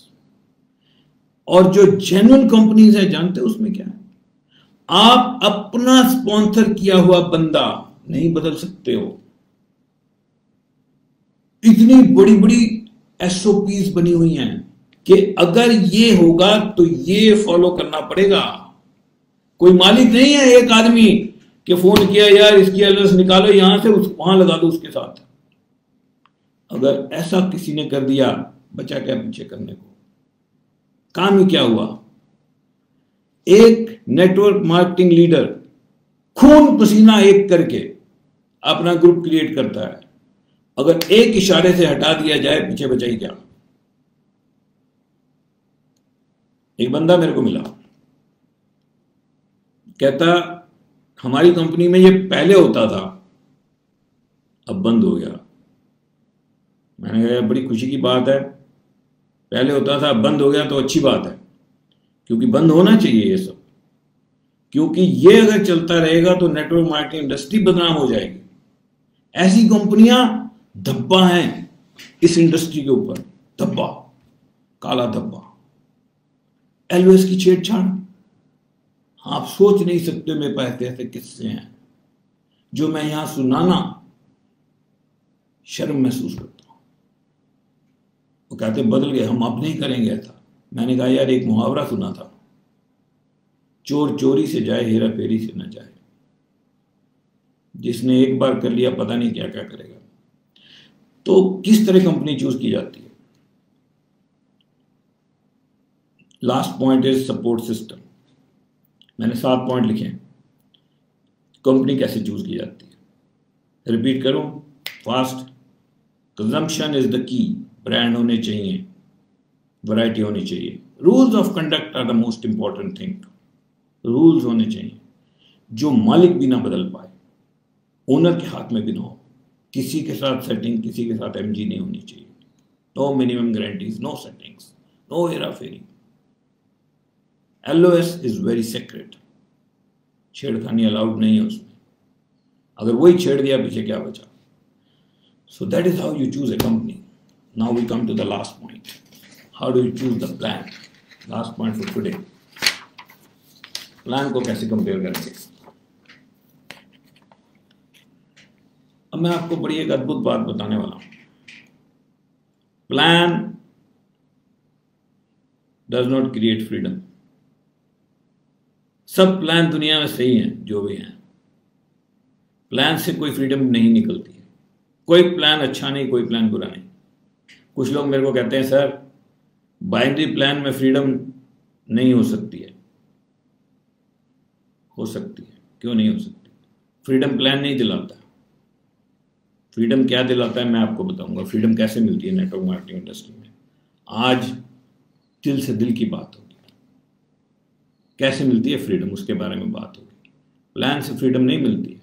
और जो जेन्युइन कंपनीज है, जानते हो उसमें क्या है? आप अपना स्पॉन्सर किया हुआ बंदा नहीं बदल सकते हो। इतनी बड़ी बड़ी एसओपीज बनी हुई हैं कि अगर ये होगा तो ये फॉलो करना पड़ेगा। कोई मालिक नहीं है एक आदमी कि फोन किया, यार इसकी एलओएस निकालो यहां से, वहां लगा दो उसके साथ। अगर ऐसा किसी ने कर दिया, बचा क्या पीछे करने को? काम ही क्या हुआ? एक नेटवर्क मार्केटिंग लीडर खून पसीना एक करके अपना ग्रुप क्रिएट करता है, अगर एक इशारे से हटा दिया जाए पीछे बचा ही क्या। एक बंदा मेरे को मिला, कहता हमारी कंपनी में ये पहले होता था, अब बंद हो गया। मैंने कहा बड़ी खुशी की बात है, पहले होता था अब बंद हो गया तो अच्छी बात है, क्योंकि बंद होना चाहिए ये सब, क्योंकि ये अगर चलता रहेगा तो नेटवर्क मार्केटिंग इंडस्ट्री बदनाम हो जाएगी। ऐसी कंपनियां धब्बा हैं इस इंडस्ट्री के ऊपर, धब्बा, काला धब्बा। एलओएस की छेड़छाड़, आप सोच नहीं सकते मेरे पास ऐसे किस्से हैं जो मैं यहां सुनाना शर्म महसूस करता हूं। वो कहते बदल गए, हम अब नहीं करेंगे ऐसा। मैंने कहा यार एक मुहावरा सुना था, चोर चोरी से जाए हेरा फेरी से न जाए। जिसने एक बार कर लिया पता नहीं क्या क्या करेगा। तो किस तरह कंपनी चूज की जाती है? Last point is support system. मैंने 7 पॉइंट लिखे हैं, कंपनी कैसे चूज की जाती है। रिपीट करूं fast. Consumption is the key, brand होने चाहिए, वैरायटी होनी चाहिए। Rules of conduct are the most important thing. Rules होने चाहिए जो मालिक भी ना बदल पाए, ओनर के हाथ में भी ना हो। किसी के साथ सेटिंग, किसी के साथ एमजी नहीं होनी चाहिए। No minimum guarantees, no settings, no हेरा फेरी। एलओएस इज वेरी सीक्रेट, छेड़खानी अलाउड नहीं है उसमें। अगर वही छेड़ दिया पीछे क्या बचा। So that is how you choose a company. Now we come to the last point, how do you choose the plan. Last point for today, plan को कैसे कंपेयर करेंगे। अब मैं आपको बड़ी एक अद्भुत बात बताने वाला हूं। Plan does not create freedom. सब प्लान दुनिया में सही हैं जो भी हैं, प्लान से कोई फ्रीडम नहीं निकलती है। कोई प्लान अच्छा नहीं, कोई प्लान बुरा नहीं। कुछ लोग मेरे को कहते हैं सर बाइनरी प्लान में फ्रीडम नहीं हो सकती है। हो सकती है, क्यों नहीं हो सकती। फ्रीडम प्लान नहीं दिलाता। फ्रीडम क्या दिलाता है मैं आपको बताऊंगा। फ्रीडम कैसे मिलती है नेटवर्क मार्केटिंग इंडस्ट्री में, आज दिल से दिल की बात होगी। कैसे मिलती है फ्रीडम, उसके बारे में बात होगी। प्लान से फ्रीडम नहीं मिलती है।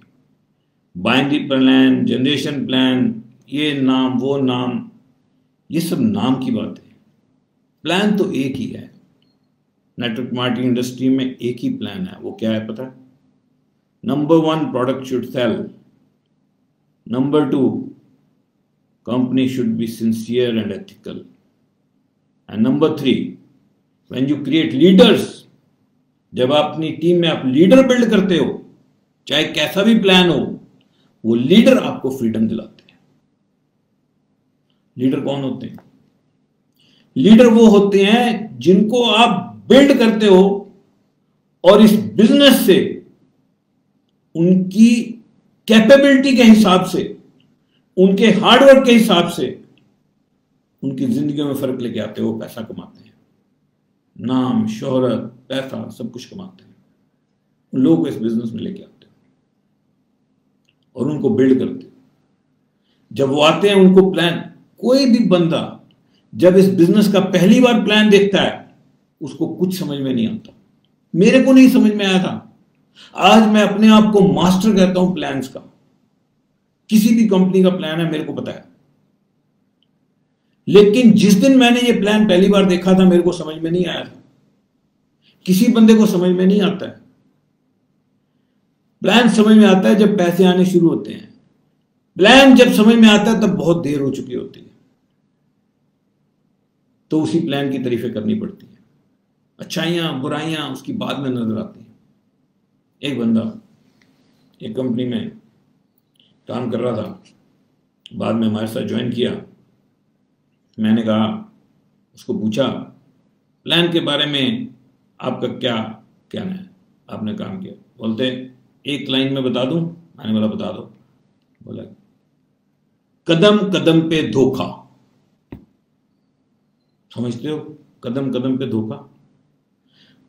बाइनरी प्लान, जनरेशन प्लान, ये नाम वो नाम, ये सब नाम की बात है। प्लान तो एक ही है। नेटवर्क मार्केटिंग इंडस्ट्री में एक ही प्लान है। वो क्या है पता है? Number 1, product should sell. Number 2, company should be sincere and ethical. And number 3, when you create leaders, जब आप अपनी टीम में आप लीडर बिल्ड करते हो, चाहे कैसा भी प्लान हो, वो लीडर आपको फ्रीडम दिलाते हैं। लीडर कौन होते हैं? लीडर वो होते हैं जिनको आप बिल्ड करते हो और इस बिजनेस से उनकी कैपेबिलिटी के हिसाब से, उनके हार्डवर्क के हिसाब से उनकी जिंदगी में फर्क लेके आते हो। वो पैसा कमाते हैं, नाम, शोहरत, पैसा सब कुछ कमाते हैं। उन लोगों को इस बिजनेस में लेके आते हो और उनको बिल्ड करते हो। जब वो आते हैं उनको प्लान, कोई भी बंदा जब इस बिजनेस का पहली बार प्लान देखता है उसको कुछ समझ में नहीं आता। मेरे को नहीं समझ में आया था। आज मैं अपने आप को मास्टर कहता हूं प्लान्स का। किसी भी कंपनी का प्लान है मेरे को पता है, लेकिन जिस दिन मैंने ये प्लान पहली बार देखा था मेरे को समझ में नहीं आया था। किसी बंदे को समझ में नहीं आता है। प्लान समझ में आता है जब पैसे आने शुरू होते हैं। प्लान जब समझ में आता है तब बहुत देर हो चुकी होती है। तो उसी प्लान की तारीफें करनी पड़ती है। अच्छाइयां बुराइयां उसकी बाद में नजर आती हैं। एक बंदा एक कंपनी में काम कर रहा था, बाद में हमारे साथ ज्वाइन किया। मैंने कहा, उसको पूछा प्लान के बारे में आपका क्या कहना है, आपने काम किया। बोलते एक लाइन में बता दूं। मैंने बोला बता दो। बोला कदम कदम पे धोखा। समझते हो? कदम कदम पे धोखा।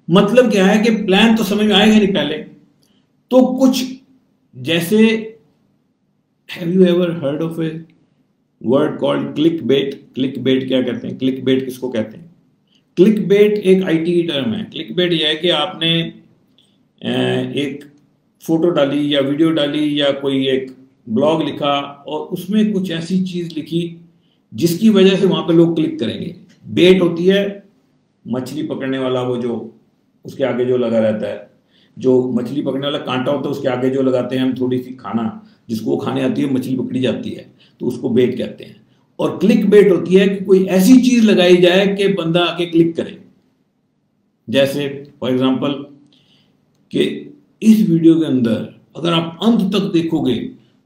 मतलब क्या है कि प्लान तो समझ में आएगा नहीं पहले, तो कुछ जैसे, have you ever heard of a word called click bait? Click bait क्या कहते हैं? क्लिक बेट किसको कहते हैं? क्लिक बेट एक आईटी की टर्म है। क्लिक बेट यह है कि आपने एक फोटो डाली या वीडियो डाली या कोई एक ब्लॉग लिखा और उसमें कुछ ऐसी चीज लिखी जिसकी वजह से वहां पे लोग क्लिक करेंगे। बेट होती है मछली पकड़ने वाला, वो जो उसके आगे जो लगा रहता है, जो मछली पकड़ने वाला कांटा होता है उसके आगे जो लगाते हैं हम थोड़ी सी खाना, जिसको वो खाने आती है, मछली पकड़ी जाती है, तो उसको बेट कहते हैं। और क्लिक बेट होती है कि कोई ऐसी चीज लगाई जाए कि बंदा आके क्लिक करे। जैसे फॉर एग्जांपल कि इस वीडियो के अंदर अगर आप अंत तक देखोगे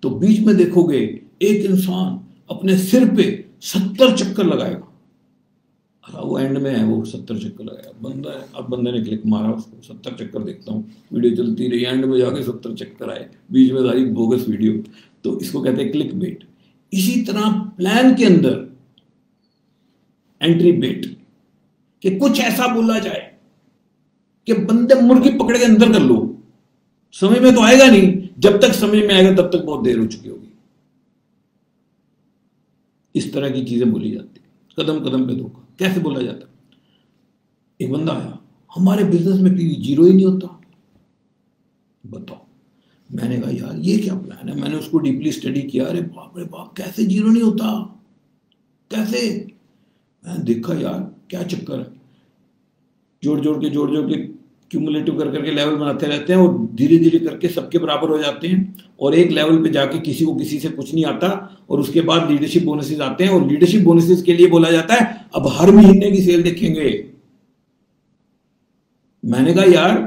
तो बीच में देखोगे एक इंसान अपने सिर पे 70 चक्कर लगाएगा। वो एंड में है, वो 70 चक्कर लगाया, बंदा है, अब बंदे ने क्लिक मारा, उसको 70 चक्कर देखता हूँ, वीडियो चलती रही, एंड में जाके 70 चक्कर आए, बीच में सारी बोगस वीडियो, तो इसको कहते हैं क्लिक बेट। इसी तरह प्लान के अंदर एंट्री बेट, कि कुछ ऐसा बोला जाए कि बंदे मुर्गी पकड़ के अंदर कर लो। समझ में तो आएगा नहीं, जब तक समझ में आएगा तब तक बहुत देर हो चुकी होगी। इस तरह की चीजें बोली जाती, कदम कदम पे धोखा। कैसे बोला जाता? एक बंदा आया, हमारे बिजनेस में पीवी जीरो ही नहीं होता। बताओ। मैंने कहा यार ये क्या प्लान है? मैंने उसको डीपली स्टडी किया। अरे बाप रे बाप, कैसे जीरो नहीं होता, कैसे? मैंने देखा यार क्या चक्कर है, जोड़ जोड़ के क्यूमुलेटिव कर करके लेवल बनाते रहते हैं और धीरे धीरे करके सबके बराबर हो जाते हैं, और एक लेवल पे जाके किसी को किसी से कुछ नहीं आता, और उसके बाद लीडरशिप बोनसेस आते हैं, और लीडरशिप बोनसेस के लिए बोला जाता है अब हर महीने की सेल देखेंगे। मैंने कहा यार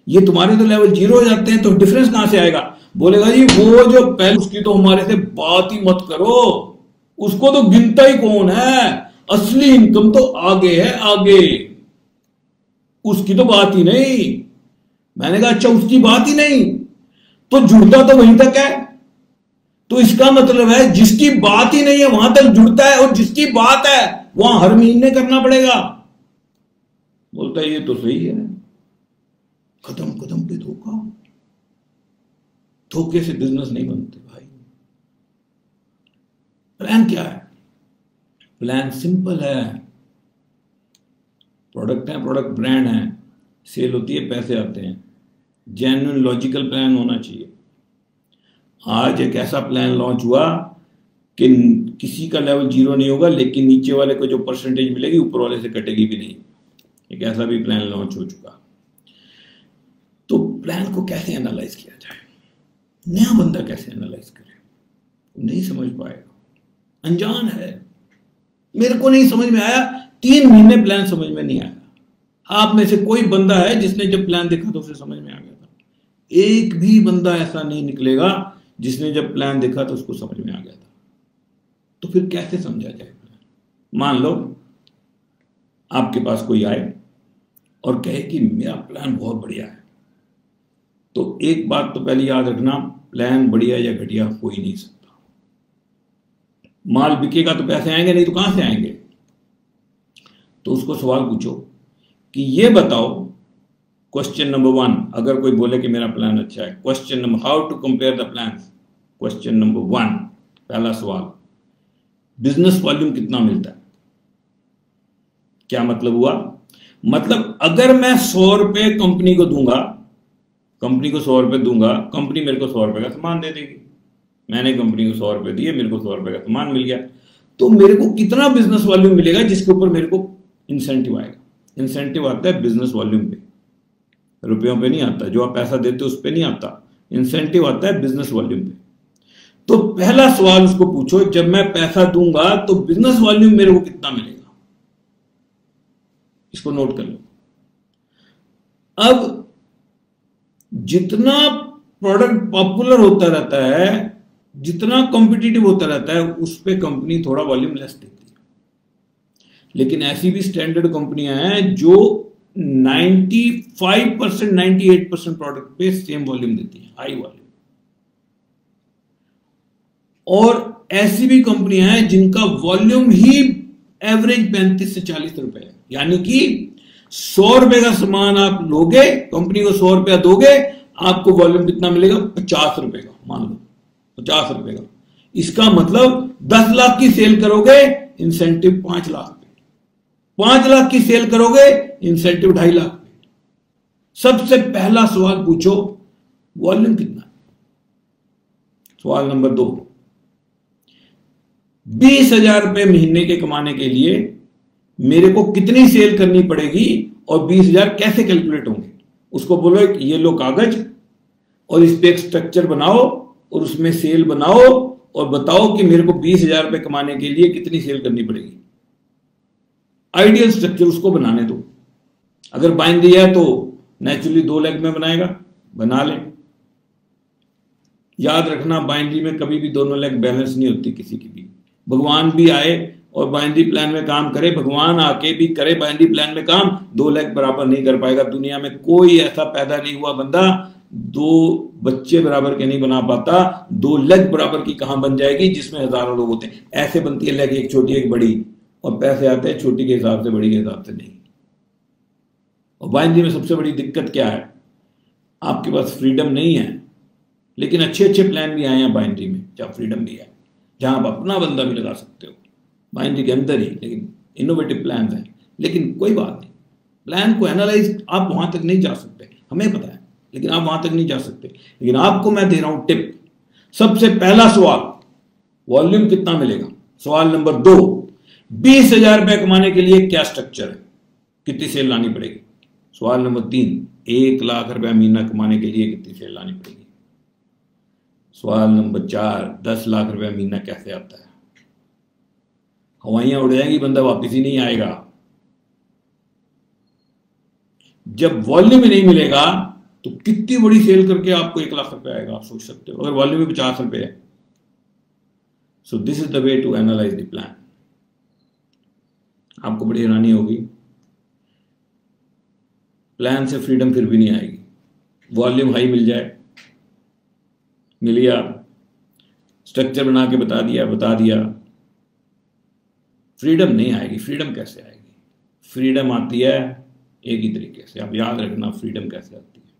ये तुम्हारे तो लेवल जीरो हो जाते हैं, तो डिफरेंस कहां से आएगा? बोलेगा जी वो जो पहले, उसकी तो हमारे से बात ही मत करो, उसको तो गिनता ही कौन है, असली इनकम तो आगे है, आगे, उसकी तो बात ही नहीं। मैंने कहा अच्छा उसकी बात ही नहीं, तो जुड़ता तो वहीं तक है। तो इसका मतलब है जिसकी बात ही नहीं है वहां तक जुड़ता है, और जिसकी बात है वहां हर महीने करना पड़ेगा। बोलता है ये तो सही है। कदम कदम पे धोखा। धोखे से बिजनेस नहीं बनते भाई। प्लान क्या है? प्लान सिंपल है। प्रोडक्ट है, प्रोडक्ट ब्रांड है, सेल होती है, पैसे आते हैं। जेन्युइन लॉजिकल प्लान होना चाहिए। आज एक ऐसा प्लान लॉन्च हुआ कि किसी का लेवल जीरो नहीं होगा, लेकिन नीचे वाले को जो परसेंटेज मिलेगी ऊपर वाले से कटेगी भी नहीं। एक ऐसा भी प्लान लॉन्च हो चुका। तो प्लान को कैसे एनालाइज किया जाए? नया बंदा कैसे एनालाइज करे? नहीं समझ पाएगा, अनजान है। मेरे को नहीं समझ में आया, 3 महीने प्लान समझ में नहीं आया। आप में से कोई बंदा है जिसने जब प्लान देखा तो उसे समझ में आ गया था? एक भी बंदा ऐसा नहीं निकलेगा जिसने जब प्लान देखा तो उसको समझ में आ गया था। तो फिर कैसे समझा जाए प्लान? मान लो आपके पास कोई आए और कहे कि मेरा प्लान बहुत बढ़िया है, तो एक बात तो पहले याद रखना, प्लान बढ़िया या घटिया हो ही नहीं सकता। माल बिकेगा तो पैसे आएंगे, नहीं तो कहां से आएंगे? तो उसको सवाल पूछो कि ये बताओ, क्वेश्चन नंबर 1, अगर कोई बोले कि मेरा प्लान अच्छा है, question number, how to compare the plan, question number 1, पहला सवाल, बिजनेस वॉल्यूम कितना मिलता है? क्या मतलब हुआ? मतलब अगर मैं 100 रुपए कंपनी को दूंगा, कंपनी को 100 रुपए दूंगा, कंपनी मेरे को 100 रुपए का सामान दे देगी। मैंने कंपनी को 100 रुपए दिए, मेरे को 100 रुपए का सामान मिल गया, तो मेरे को कितना बिजनेस वॉल्यूम मिलेगा जिसके ऊपर मेरे को इंसेंटिव आएगा? इंसेंटिव आता है बिजनेस वॉल्यूम पे, रुपयों पे नहीं आता। जो आप पैसा देते हो उस पे नहीं आता, इंसेंटिव आता है बिजनेस वॉल्यूम पे। तो पहला सवाल उसको पूछो, जब मैं पैसा दूंगा तो बिजनेस वॉल्यूम मेरे को कितना मिलेगा? इसको नोट कर लो। अब जितना प्रोडक्ट पॉपुलर होता रहता है, जितना कॉम्पिटिटिव होता रहता है, उस पे कंपनी थोड़ा वॉल्यूम लेस देती है। लेकिन ऐसी भी स्टैंडर्ड कंपनियां हैं जो 95%, 98% प्रोडक्ट पे सेम वॉल्यूम देती है, हाई वॉल्यूम। और ऐसी भी कंपनियां हैं जिनका वॉल्यूम ही एवरेज 35 से 40 रुपए है, यानी कि ₹100 का सामान आप लोगे, कंपनी को ₹100 दोगे, आपको वॉल्यूम कितना मिलेगा? ₹50 का, मान लो ₹50 का। इसका मतलब 10 लाख की सेल करोगे, इंसेंटिव 5 लाख पे, 5 लाख की सेल करोगे, इंसेंटिव 2.5 लाख पे। सबसे पहला सवाल पूछो, वॉल्यूम कितना है? सवाल नंबर 2, ₹20,000 महीने के कमाने के लिए मेरे को कितनी सेल करनी पड़ेगी और 20,000 कैसे कैलकुलेट होंगे? उसको बोलो एक ये लो कागज और इस पे एक स्ट्रक्चर बनाओ और उसमें सेल बनाओ और बताओ कि मेरे को ₹20,000 कमाने के लिए कितनी सेल करनी पड़ेगी। आइडियल स्ट्रक्चर उसको बनाने दो। अगर बाइंड्री है तो नेचुरली 2 लेग में बनाएगा, बना ले। याद रखना, बाइंड्री में कभी भी दोनों लेग बैलेंस नहीं होती किसी की भी। भगवान भी आए और बाइंड्री प्लान में काम करे, भगवान आके भी करे बाइंड्री प्लान में काम, 2 लेग बराबर नहीं कर पाएगा। दुनिया में कोई ऐसा पैदा नहीं हुआ बंदा 2 बच्चे बराबर के नहीं बना पाता। 2 लेग बराबर की कहां बन जाएगी जिसमें हजारों लोग होते हैं। ऐसे बनती है लेग, एक छोटी एक बड़ी, और पैसे आते हैं छोटी के हिसाब से, बड़ी के हिसाब से नहीं। और बाइंड्री में सबसे बड़ी दिक्कत क्या है? आपके पास फ्रीडम नहीं है, लेकिन अच्छे अच्छे प्लान भी आए हैं बाइंड्री में जहां फ्रीडम भी है, जहां आप अपना बंदा भी लगा सकते हो बाइंड्री के अंदर ही, लेकिन इनोवेटिव प्लान हैं। लेकिन कोई बात नहीं, प्लान को एनालाइज आप वहां तक नहीं जा सकते, हमें पता है, लेकिन आप वहां तक नहीं जा सकते। लेकिन आपको मैं दे रहा हूं टिप। सबसे पहला सवाल, वॉल्यूम कितना मिलेगा? सवाल नंबर 2, ₹20,000 कमाने के लिए क्या स्ट्रक्चर है, कितनी सेल लानी पड़ेगी? सवाल नंबर 3, ₹1 लाख महीना कमाने के लिए कितनी सेल लानी पड़ेगी? सवाल नंबर 4, ₹10 लाख महीना कैसे आता है? हवाइयां उड़ जाएंगी, बंदा वापिस ही नहीं आएगा। जब वॉल्यूम ही नहीं मिलेगा तो कितनी बड़ी सेल करके आपको ₹1 लाख आएगा, आप सोच सकते हो, अगर वॉल्यूम में ₹50 है। So this is the way to analyse the plan. आपको बड़ी हैरानी होगी, प्लान से फ्रीडम फिर भी नहीं आएगी। वॉल्यूम हाई मिल जाए, मिल गया, स्ट्रक्चर बना के बता दिया, फ्रीडम नहीं आएगी। फ्रीडम कैसे आएगी? फ्रीडम आती है एक ही तरीके से, आप याद रखना फ्रीडम कैसे आती है।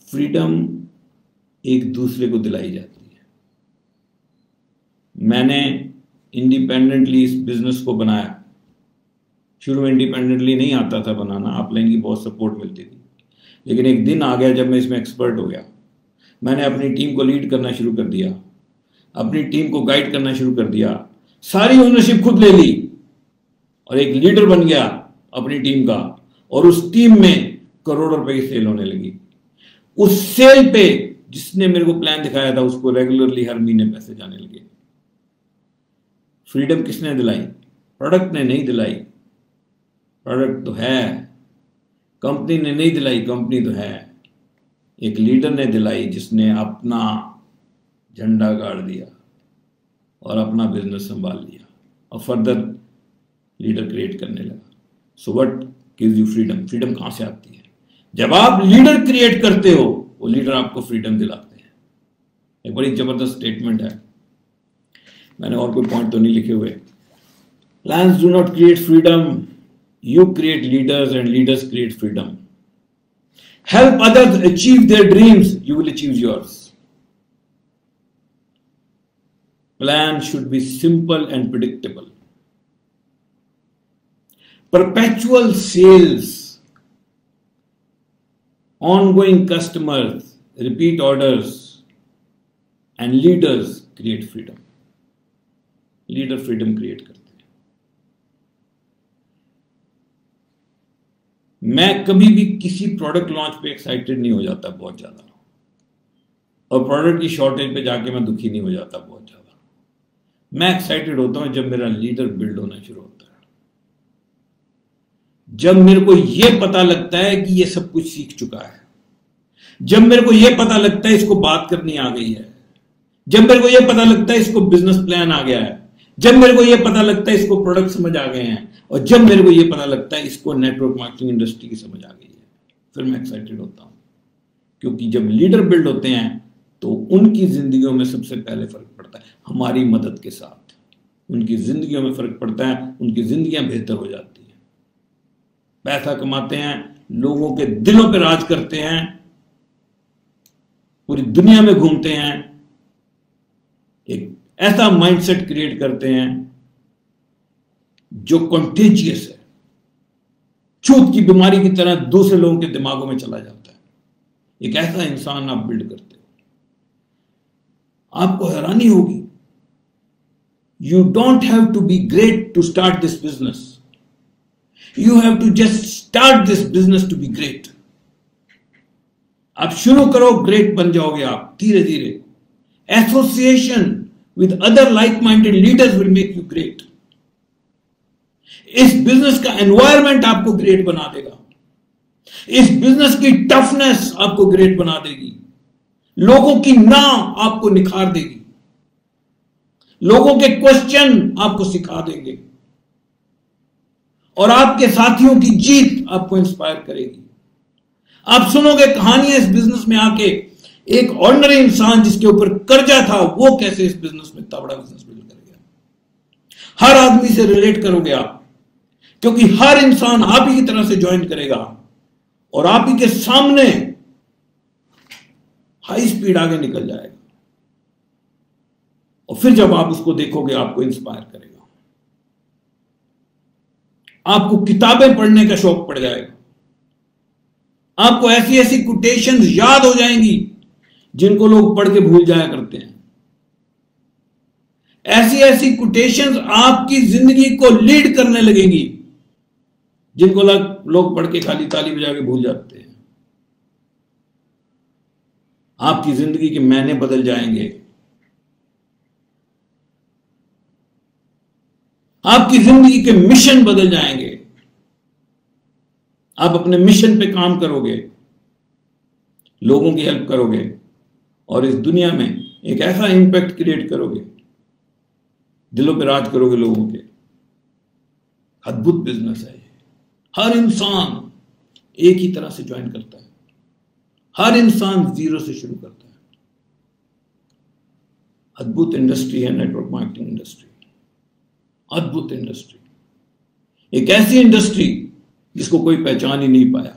फ्रीडम एक दूसरे को दिलाई जाती है। मैंने इंडिपेंडेंटली इस बिजनेस को बनाया। शुरू में इंडिपेंडेंटली नहीं आता था बनाना, अपलाइन की बहुत सपोर्ट मिलती थी, लेकिन एक दिन आ गया जब मैं इसमें एक्सपर्ट हो गया। मैंने अपनी टीम को लीड करना शुरू कर दिया, अपनी टीम को गाइड करना शुरू कर दिया, सारी ओनरशिप खुद ले ली और एक लीडर बन गया अपनी टीम का। और उस टीम में करोड़ों रुपए की सेल होने लगी। उस सेल पे जिसने मेरे को प्लान दिखाया था उसको रेगुलरली हर महीने पैसे जाने लगे। फ्रीडम किसने दिलाई? प्रोडक्ट ने नहीं दिलाई, प्रोडक्ट तो है। कंपनी ने नहीं दिलाई, कंपनी तो है। एक लीडर ने दिलाई जिसने अपना झंडा गाड़ दिया और अपना बिजनेस संभाल लिया और फर्दर लीडर क्रिएट करने लगा। So what gives you freedom? Freedom कहां से आती है? जब आप लीडर क्रिएट करते हो, वो लीडर आपको फ्रीडम दिलाते हैं। एक बड़ी जबरदस्त स्टेटमेंट है, मैंने और कोई पॉइंट तो नहीं लिखे हुए। Plans do not create freedom, you create leaders and leaders create freedom. Help others achieve their dreams, you will achieve yours. Plan should be simple and predictable. Perpetual sales, ongoing customers, repeat orders, and leaders create freedom. Leader freedom create करते हैं। मैं कभी भी किसी प्रोडक्ट लॉन्च पे एक्साइटेड नहीं हो जाता बहुत ज्यादा, और प्रोडक्ट की शॉर्टेज पे जाके मैं दुखी नहीं हो जाता बहुत ज्यादा। मैं एक्साइटेड होता हूं जब मेरा लीडर बिल्ड होना शुरू होता है, जब मेरे को यह पता लगता है कि ये सब कुछ सीख चुका है, जब मेरे को यह पता लगता है इसको बात करनी आ गई है, जब मेरे को यह पता लगता है इसको बिजनेस प्लान आ गया है, जब मेरे को यह पता लगता है इसको प्रोडक्ट समझ आ गए हैं, और जब मेरे को यह पता लगता है इसको नेटवर्क मार्केटिंग इंडस्ट्री की समझ आ गई है, फिर मैं एक्साइटेड होता हूं। क्योंकि जब लीडर बिल्ड होते हैं तो उनकी जिंदगियों में सबसे पहले फर्क पड़ता है। हमारी मदद के साथ उनकी जिंदगियों में फर्क पड़ता है, उनकी जिंदगियां बेहतर हो जाती है। पैसा कमाते हैं, लोगों के दिलों पे राज करते हैं, पूरी दुनिया में घूमते हैं, एक ऐसा माइंडसेट क्रिएट करते हैं जो कंटेजियस है, छूत की बीमारी की तरह दूसरे लोगों के दिमागों में चला जाता है। एक ऐसा इंसान आप बिल्ड करते हो, आपको हैरानी होगी। You don't have to be great to start this business, you have to just start this business to be great. आप शुरू करो, ग्रेट बन जाओगे आप धीरे धीरे। Association with other like minded leaders will make you great. इस बिजनेस का एनवायरमेंट आपको ग्रेट बना देगा, इस बिजनेस की टफनेस आपको ग्रेट बना देगी, लोगों की ना आपको निखार देगी, लोगों के क्वेश्चन आपको सिखा देंगे, और आपके साथियों की जीत आपको इंस्पायर करेगी। आप सुनोगे कहानियां इस बिजनेस में आके, एक ऑर्डिनरी इंसान जिसके ऊपर कर्जा था वो कैसे इस बिजनेस में इतना बड़ा बिजनेस बिल्ड कर गया। हर आदमी से रिलेट करोगे आप, क्योंकि हर इंसान आप ही की तरह से ज्वाइन करेगा और आप ही के सामने हाई स्पीड आगे निकल जाएगा, और फिर जब आप उसको देखोगे आपको इंस्पायर करेगा, आपको किताबें पढ़ने का शौक पड़ जाएगा, आपको ऐसी ऐसी कोटेशंस याद हो जाएंगी जिनको लोग पढ़ के भूल जाया करते हैं। ऐसी ऐसी कोटेशंस आपकी जिंदगी को लीड करने लगेंगी जिनको लोग पढ़ के खाली ताली बजा के भूल जाते हैं। आपकी जिंदगी के मायने बदल जाएंगे, आपकी जिंदगी के मिशन बदल जाएंगे। आप अपने मिशन पे काम करोगे, लोगों की हेल्प करोगे, और इस दुनिया में एक ऐसा इंपैक्ट क्रिएट करोगे, दिलों पे राज करोगे लोगों के। अद्भुत बिजनेस है ये। हर इंसान एक ही तरह से ज्वाइन करता है, हर इंसान जीरो से शुरू करता है। अद्भुत इंडस्ट्री है नेटवर्क मार्केटिंग इंडस्ट्री, अद्भुत इंडस्ट्री, एक ऐसी इंडस्ट्री जिसको कोई पहचान ही नहीं पाया।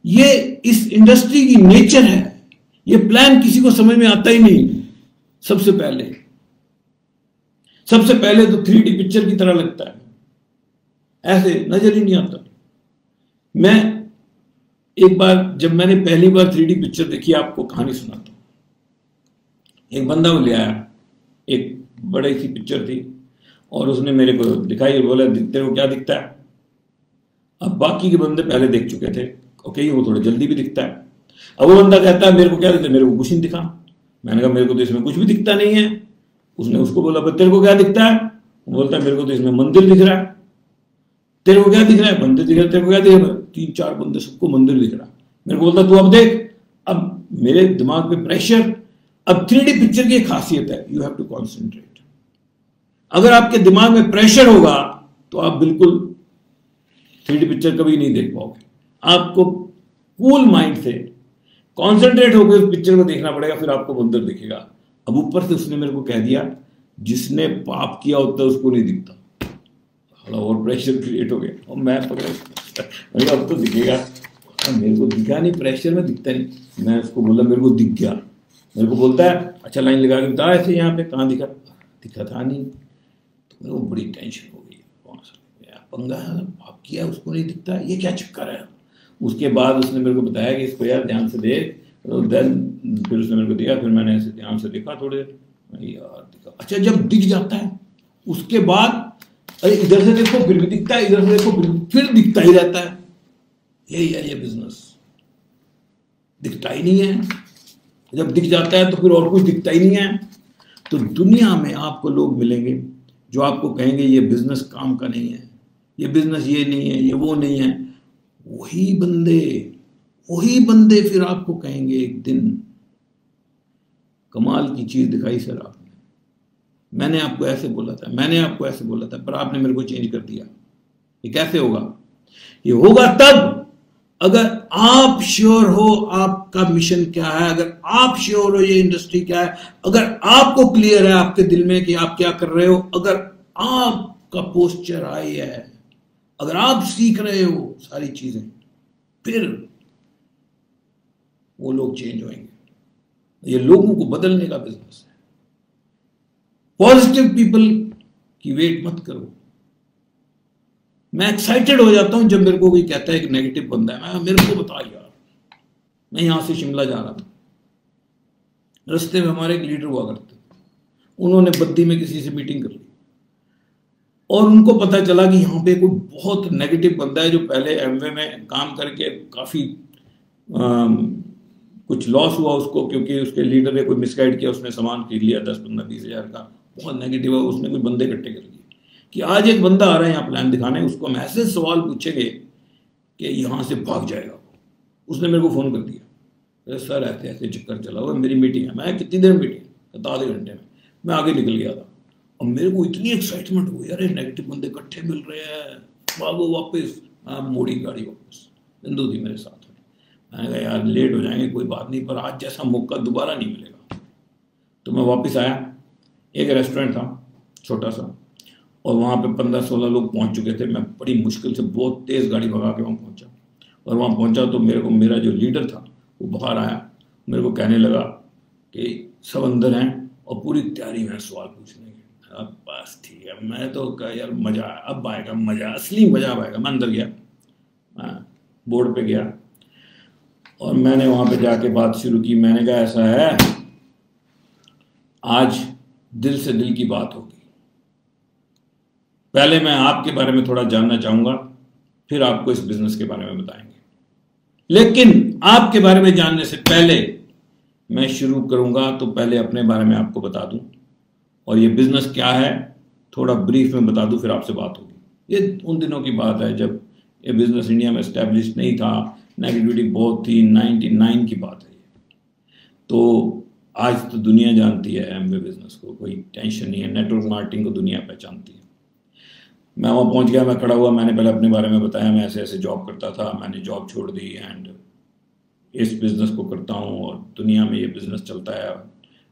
ये इस इंडस्ट्री की नेचर है, ये प्लान किसी को समझ में आता ही नहीं। सबसे पहले तो 3D पिक्चर की तरह लगता है, ऐसे नजर ही नहीं आता। मैं एक बार जब मैंने पहली बार 3D पिक्चर देखी, आपको कहानी सुनाता हूं। एक बंदा ले आया, एक बड़ी सी पिक्चर थी, और उसने मेरे को दिखाई, बोला तेरे को क्या दिखता है। अब बाकी के बंदे पहले देख चुके थे, ओके वो थोड़ा जल्दी भी दिखता है। अब वो बंदा कहता है मेरे को क्या दिखता है, मेरे को कुछ नहीं दिखा। मैंने कहा मेरे को तो इसमें कुछ भी दिखता नहीं है। उसने उसको बोला तेरे को क्या दिखता है, वो बोलता है मेरे को तो इसमें मंदिर दिख रहा है। तेरे को क्या दिख रहा है, मंदिर दिख रहा है। तेरे को क्या दिख रहा है, 3-4 बंदे, सबको मंदिर दिख रहा है। मेरे को बोलता तू अब देख। अब मेरे दिमाग पे प्रेशर। अब 3D पिक्चर की एक खासियत है, यू हैव टू कॉन्सेंट्रेट। अगर आपके दिमाग में प्रेशर होगा तो आप बिल्कुल 3D पिक्चर कभी नहीं देख पाओगे। आपको कूल माइंड से कॉन्सेंट्रेट होकर उस पिक्चर को देखना पड़ेगा, फिर आपको मंदिर दिखेगा। अब ऊपर से उसने मेरे को कह दिया जिसने पाप किया होता है उसको नहीं दिखता। और प्रेशर क्रिएट हो गया, और मैं पकड़ा अब तो दिखेगा। मेरे को दिखा नहीं, प्रेशर में दिखता नहीं। मैं उसको बोला मेरे को दिख गया। मेरे को बोलता है अच्छा लाइन लगा के बता ऐसे यहाँ पे कहाँ दिखा। दिखा था नहीं। तो मेरे को बड़ी टेंशन हो गई, पंगा पाप किया उसको नहीं दिखता, ये क्या चक्कर है। उसके बाद उसने मेरे को बताया कि इसको यार ध्यान से देख। देन फिर उसने मेरे को दिया, फिर मैंने ऐसे ध्यान से देखा थोड़े यार दिखा। अच्छा जब दिख जाता है उसके बाद अरे इधर से देखो फिर भी दिखता है, इधर से देखो फिर दिखता ही रहता है। यही है ये बिजनेस, दिखता ही नहीं है। जब दिख जाता है तो फिर और कुछ दिखता ही नहीं है। तो दुनिया में आपको लोग मिलेंगे जो आपको कहेंगे ये बिजनेस काम का नहीं है, ये बिजनेस ये नहीं है, ये वो नहीं है। वही बंदे फिर आपको कहेंगे एक दिन कमाल की चीज दिखाई सर आपने, मैंने आपको ऐसे बोला था, मैंने आपको ऐसे बोला था, पर आपने मेरे को चेंज कर दिया। ये कैसे होगा? ये होगा तब अगर आप श्योर हो आपका मिशन क्या है, अगर आप श्योर हो ये इंडस्ट्री क्या है, अगर आपको क्लियर है आपके दिल में कि आप क्या कर रहे हो, अगर आपका पोस्चर हाई है, अगर आप सीख रहे हो सारी चीजें, फिर वो लोग चेंज होंगे। ये लोगों को बदलने का बिजनेस है। पॉजिटिव पीपल की वेट मत करो। मैं एक्साइटेड हो जाता हूं जब मेरे को कोई कहता है कि नेगेटिव बंदा है। मेरे को बता यार, मैं यहां से शिमला जा रहा था, रास्ते में हमारे एक लीडर हुआ करते, उन्होंने बद्दी में किसी से मीटिंग कर ली और उनको पता चला कि यहाँ पे कोई बहुत नेगेटिव बंदा है जो पहले एमवे में काम करके काफ़ी कुछ लॉस हुआ उसको, क्योंकि उसके लीडर ने कोई मिसगाइड किया, उसने सामान खरीद लिया 10-15-20 हज़ार का, बहुत नेगेटिव है। उसने कोई बंदे इकट्ठे कर लिए कि आज एक बंदा आ रहा है यहाँ प्लान दिखाने, उसको हम ऐसे सवाल पूछेंगे कि यहाँ से भाग जाएगा। उसने मेरे को फ़ोन कर दिया, सर ऐसे ऐसे चक्कर चला हुआ, मेरी मीटिंग है। मैं कितनी देर मीटिंग? आधे घंटे में। मैं आगे निकल गया था और मेरे को इतनी एक्साइटमेंट हुई, अरे नेगेटिव बंदे इकट्ठे मिल रहे हैं, भागो वापस। मैं मोड़ी गाड़ी वापस, बिंदु थी मेरे साथ। मैंने कहा यार लेट हो जाएंगे, कोई बात नहीं, पर आज जैसा मौका दोबारा नहीं मिलेगा। तो मैं वापस आया, एक रेस्टोरेंट था छोटा सा, और वहाँ पे 15-16 लोग पहुँच चुके थे। मैं बड़ी मुश्किल से बहुत तेज़ गाड़ी भगा के वहाँ पहुँचा, और वहाँ पहुँचा तो मेरा जो लीडर था वो बाहर आया, मेरे को कहने लगा कि सब अंदर हैं और पूरी तैयारी में सवाल पूछने की। अब बस ठीक है, मैं तो कहा यार मज़ा, अब आएगा मज़ा, असली मज़ा आएगा। मैं अंदर गया, बोर्ड पे गया और मैंने वहाँ पे जाके बात शुरू की। मैंने कहा ऐसा है, आज दिल से दिल की बात होगी। पहले मैं आपके बारे में थोड़ा जानना चाहूँगा, फिर आपको इस बिज़नेस के बारे में बताएंगे। लेकिन आपके बारे में जानने से पहले मैं शुरू करूँगा तो पहले अपने बारे में आपको बता दूँ, और ये बिज़नेस क्या है थोड़ा ब्रीफ में बता दूँ, फिर आपसे बात होगी। ये उन दिनों की बात है जब ये बिज़नेस इंडिया में एस्टेब्लिश नहीं था, नेगेटिविटी बहुत थी, 99 की बात है ये। तो आज तो दुनिया जानती है एमवे बिज़नेस को, कोई टेंशन नहीं है। नेटवर्क मार्केटिंग को दुनिया पहचानती है। मैं वहाँ पहुँच गया, मैं खड़ा हुआ, मैंने पहले अपने बारे में बताया, मैं ऐसे ऐसे जॉब करता था, मैंने जॉब छोड़ दी एंड इस बिज़नेस को करता हूँ और दुनिया में ये बिज़नेस चलता है,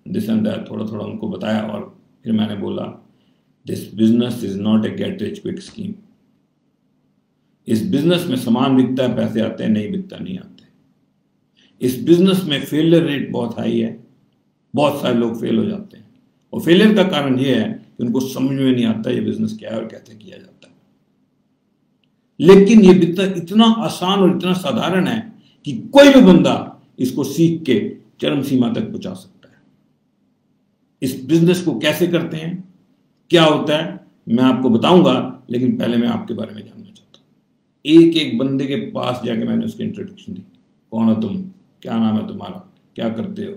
दिस एंड दैट, थोड़ा थोड़ा उनको बताया। और फिर मैंने बोला this business is not a get rich quick scheme. इस बिज़नेस में सामान बिकता है, पैसे आते हैं, नहीं बिकता नहीं आते। इस बिज़नेस में फेलियर रेट बहुत हाई है, बहुत सारे लोग फेल हो जाते हैं, और फेलियर का कारण ये है कि उनको समझ में नहीं आता ये बिज़नेस क्या है और कैसे किया जाता है। लेकिन ये इतना आसान और इतना साधारण है कि कोई भी बंदा इसको सीख के चरम सीमा तक पहुंचा सकता है। इस बिज़नेस को कैसे करते हैं, क्या होता है, मैं आपको बताऊंगा, लेकिन पहले मैं आपके बारे में जानना चाहता हूं। एक एक बंदे के पास जाके मैंने उसकी इंट्रोडक्शन दी। कौन हो तुम, क्या नाम है तुम्हारा, क्या करते हो,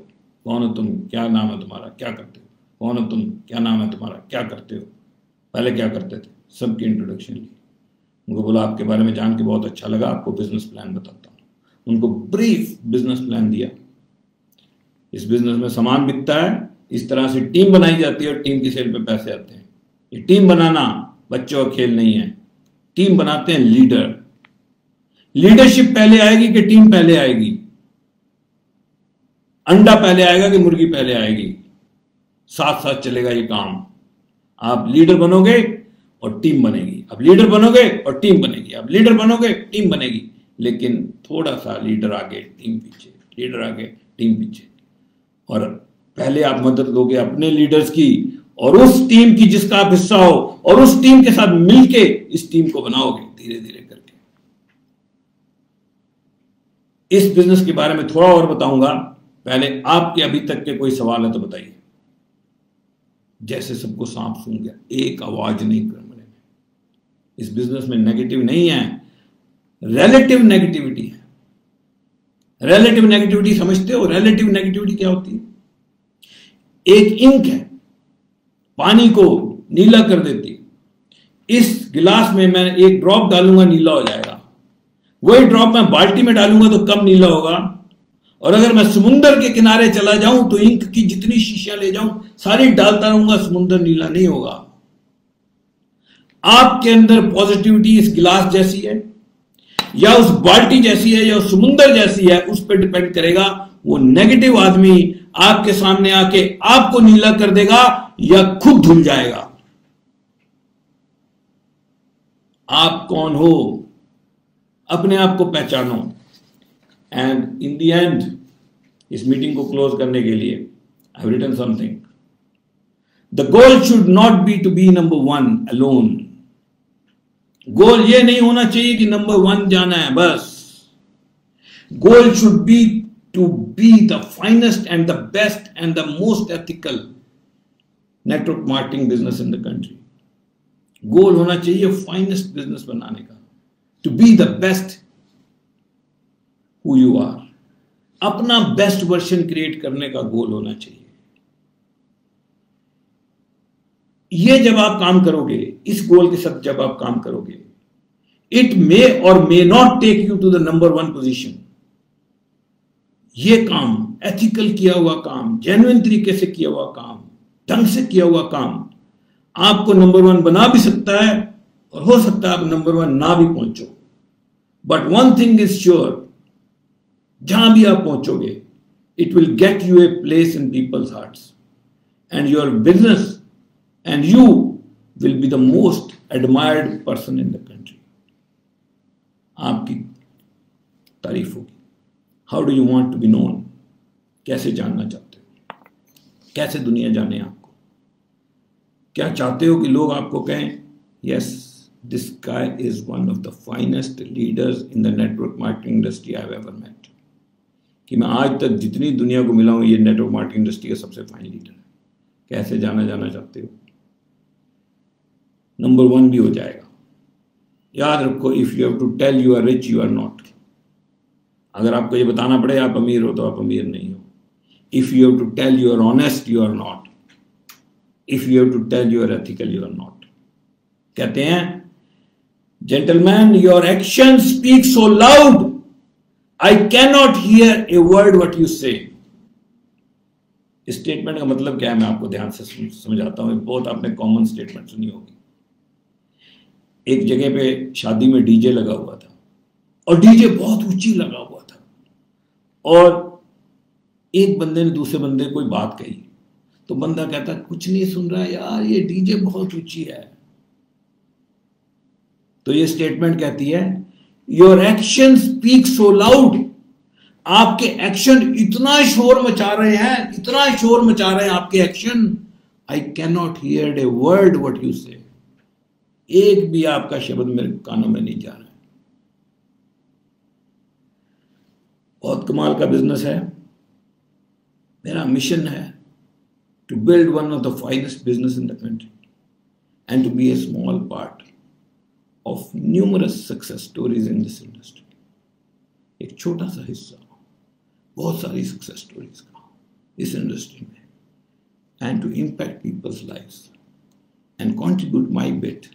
कौन हो तुम, क्या नाम है तुम्हारा, क्या करते हो, कौन हो तुम, क्या नाम है तुम्हारा, क्या करते हो, पहले क्या करते थे, सबकी इंट्रोडक्शन ली। उनको बोला आपके बारे में जान के बहुत अच्छा लगा, आपको बिजनेस प्लान बताता हूँ। उनको ब्रीफ बिजनेस प्लान दिया। इस बिजनेस में सामान बिकता है, इस तरह से टीम बनाई जाती है और टीम की सेल पे पैसे आते हैं। ये टीम बनाना बच्चों का खेल नहीं है, टीम बनाते हैं लीडर। लीडरशिप पहले आएगी कि टीम पहले आएगी? अंडा पहले आएगा कि मुर्गी पहले आएगी? साथ साथ चलेगा ये काम। आप लीडर बनोगे और टीम बनेगी, आप लीडर बनोगे और टीम बनेगी, आप लीडर बनोगे टीम बनेगी। लेकिन थोड़ा सा लीडर आगे टीम पीछे, लीडर आगे टीम पीछे। और पहले आप मदद लोगे अपने लीडर्स की और उस टीम की जिसका आप हिस्सा हो, और उस टीम के साथ मिलके इस टीम को बनाओगे धीरे धीरे करके। इस बिजनेस के बारे में थोड़ा और बताऊंगा, पहले आपके अभी तक के कोई सवाल है तो बताइए। जैसे सबको सांप सूंघ गया, एक आवाज नहीं कर मिले। इस बिजनेस में नेगेटिव नहीं है, रिलेटिव नेगेटिविटी है। रिलेटिव नेगेटिविटी समझते हो? रिलेटिव नेगेटिविटी क्या होती है? एक इंक है, पानी को नीला कर देती है। इस गिलास में मैं एक ड्रॉप डालूंगा, नीला हो जाएगा। वही ड्रॉप मैं बाल्टी में डालूंगा तो कम नीला होगा। और अगर मैं समुंदर के किनारे चला जाऊं तो इंक की जितनी शीशियां ले जाऊं सारी डालता रहूंगा, समुंदर नीला नहीं होगा। आपके अंदर पॉजिटिविटी इस गिलास जैसी है या उस बाल्टी जैसी है या उस समुंदर जैसी है, उस पर डिपेंड करेगा। वो नेगेटिव आदमी आपके सामने आके आपको नीला कर देगा या खुद धुल जाएगा। आप कौन हो, अपने आप को पहचानो। एंड इन द एंड, इस मीटिंग को क्लोज करने के लिए I have written something. The goal should not be to be number 1 alone. Goal ये नहीं होना चाहिए कि नंबर 1 जाना है बस। Goal should be to be the finest and the best and the most ethical network marketing business in the country. गोल होना चाहिए फाइनेस्ट बिजनेस बनाने का, to be the best who you are. अपना बेस्ट वर्जन क्रिएट करने का गोल होना चाहिए। ये जब आप काम करोगे, इस गोल के साथ जब आप काम करोगे, it may or may not take you to the number 1 position. ये काम, एथिकल किया हुआ काम, जेन्युइन तरीके से किया हुआ काम, ढंग से किया हुआ काम आपको नंबर 1 बना भी सकता है, और हो सकता है आप नंबर 1 ना भी पहुंचो। But one thing is sure, जहां भी आप पहुंचोगे, it will get you a place in people's hearts, and your business and you will be the most admired person in the country. आपकी तारीफ होगी। How do you want to be known? कैसे जानना चाहते हो? कैसे दुनिया जाने आपको? क्या चाहते हो कि लोग आपको कहें, yes this guy is one of the finest leaders in the network marketing industry I have ever met. कि मैं आज तक जितनी दुनिया को मिला हूं, ये नेटवर्क मार्केटिंग इंडस्ट्री का सबसे फाइन लीडर है। कैसे जाना चाहते हो? नंबर 1 भी हो जाएगा। याद रखो, if you have to tell you are rich, you are not. अगर आपको ये बताना पड़े आप अमीर हो, तो आप अमीर नहीं हो। If you have to tell you are honest, you are not. If you have to tell you are ethical, you are not. कहते हैं, gentleman your action speak so loud I can not hear a word what you say. इस स्टेटमेंट का मतलब क्या है, मैं आपको ध्यान से समझाता हूं। बहुत आपने कॉमन स्टेटमेंट सुनी होगी। एक जगह पे शादी में डीजे लगा हुआ था, और डीजे बहुत ऊंची लगा हुआ था, और एक बंदे ने दूसरे बंदे को कोई बात कही, तो बंदा कहता कुछ नहीं सुन रहा यार, ये डीजे बहुत ऊंची है। तो ये स्टेटमेंट कहती है, your action speak so loud. आपके एक्शन इतना शोर मचा रहे हैं, इतना शोर मचा रहे हैं आपके action, I can not hear a word what you से। एक भी आपका शब्द मेरे कानों में नहीं जा रहा है। बहुत कमाल का बिजनेस है। मेरा मिशन है to build one of the finest business in the country and to be a small part of numerous success stories in this industry. एक छोटा सा हिस्सा बहुत सारी सक्सेस स्टोरीज का इस इंडस्ट्री में, and to impact people's lives and contribute my bit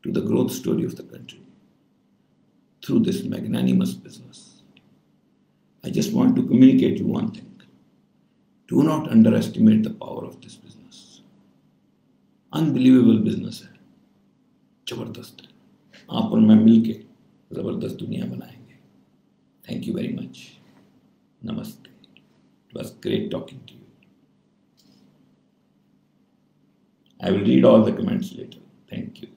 to the growth story of the country through this magnanimous business. I just want to communicate you one thing. Do not underestimate the power of this business. Unbelievable business है, जबरदस्त है। आप और मैं मिलके जबरदस्त दुनिया बनाएंगे। Thank you very much. Namaste. It was great talking to you. I will read all the comments later. Thank you.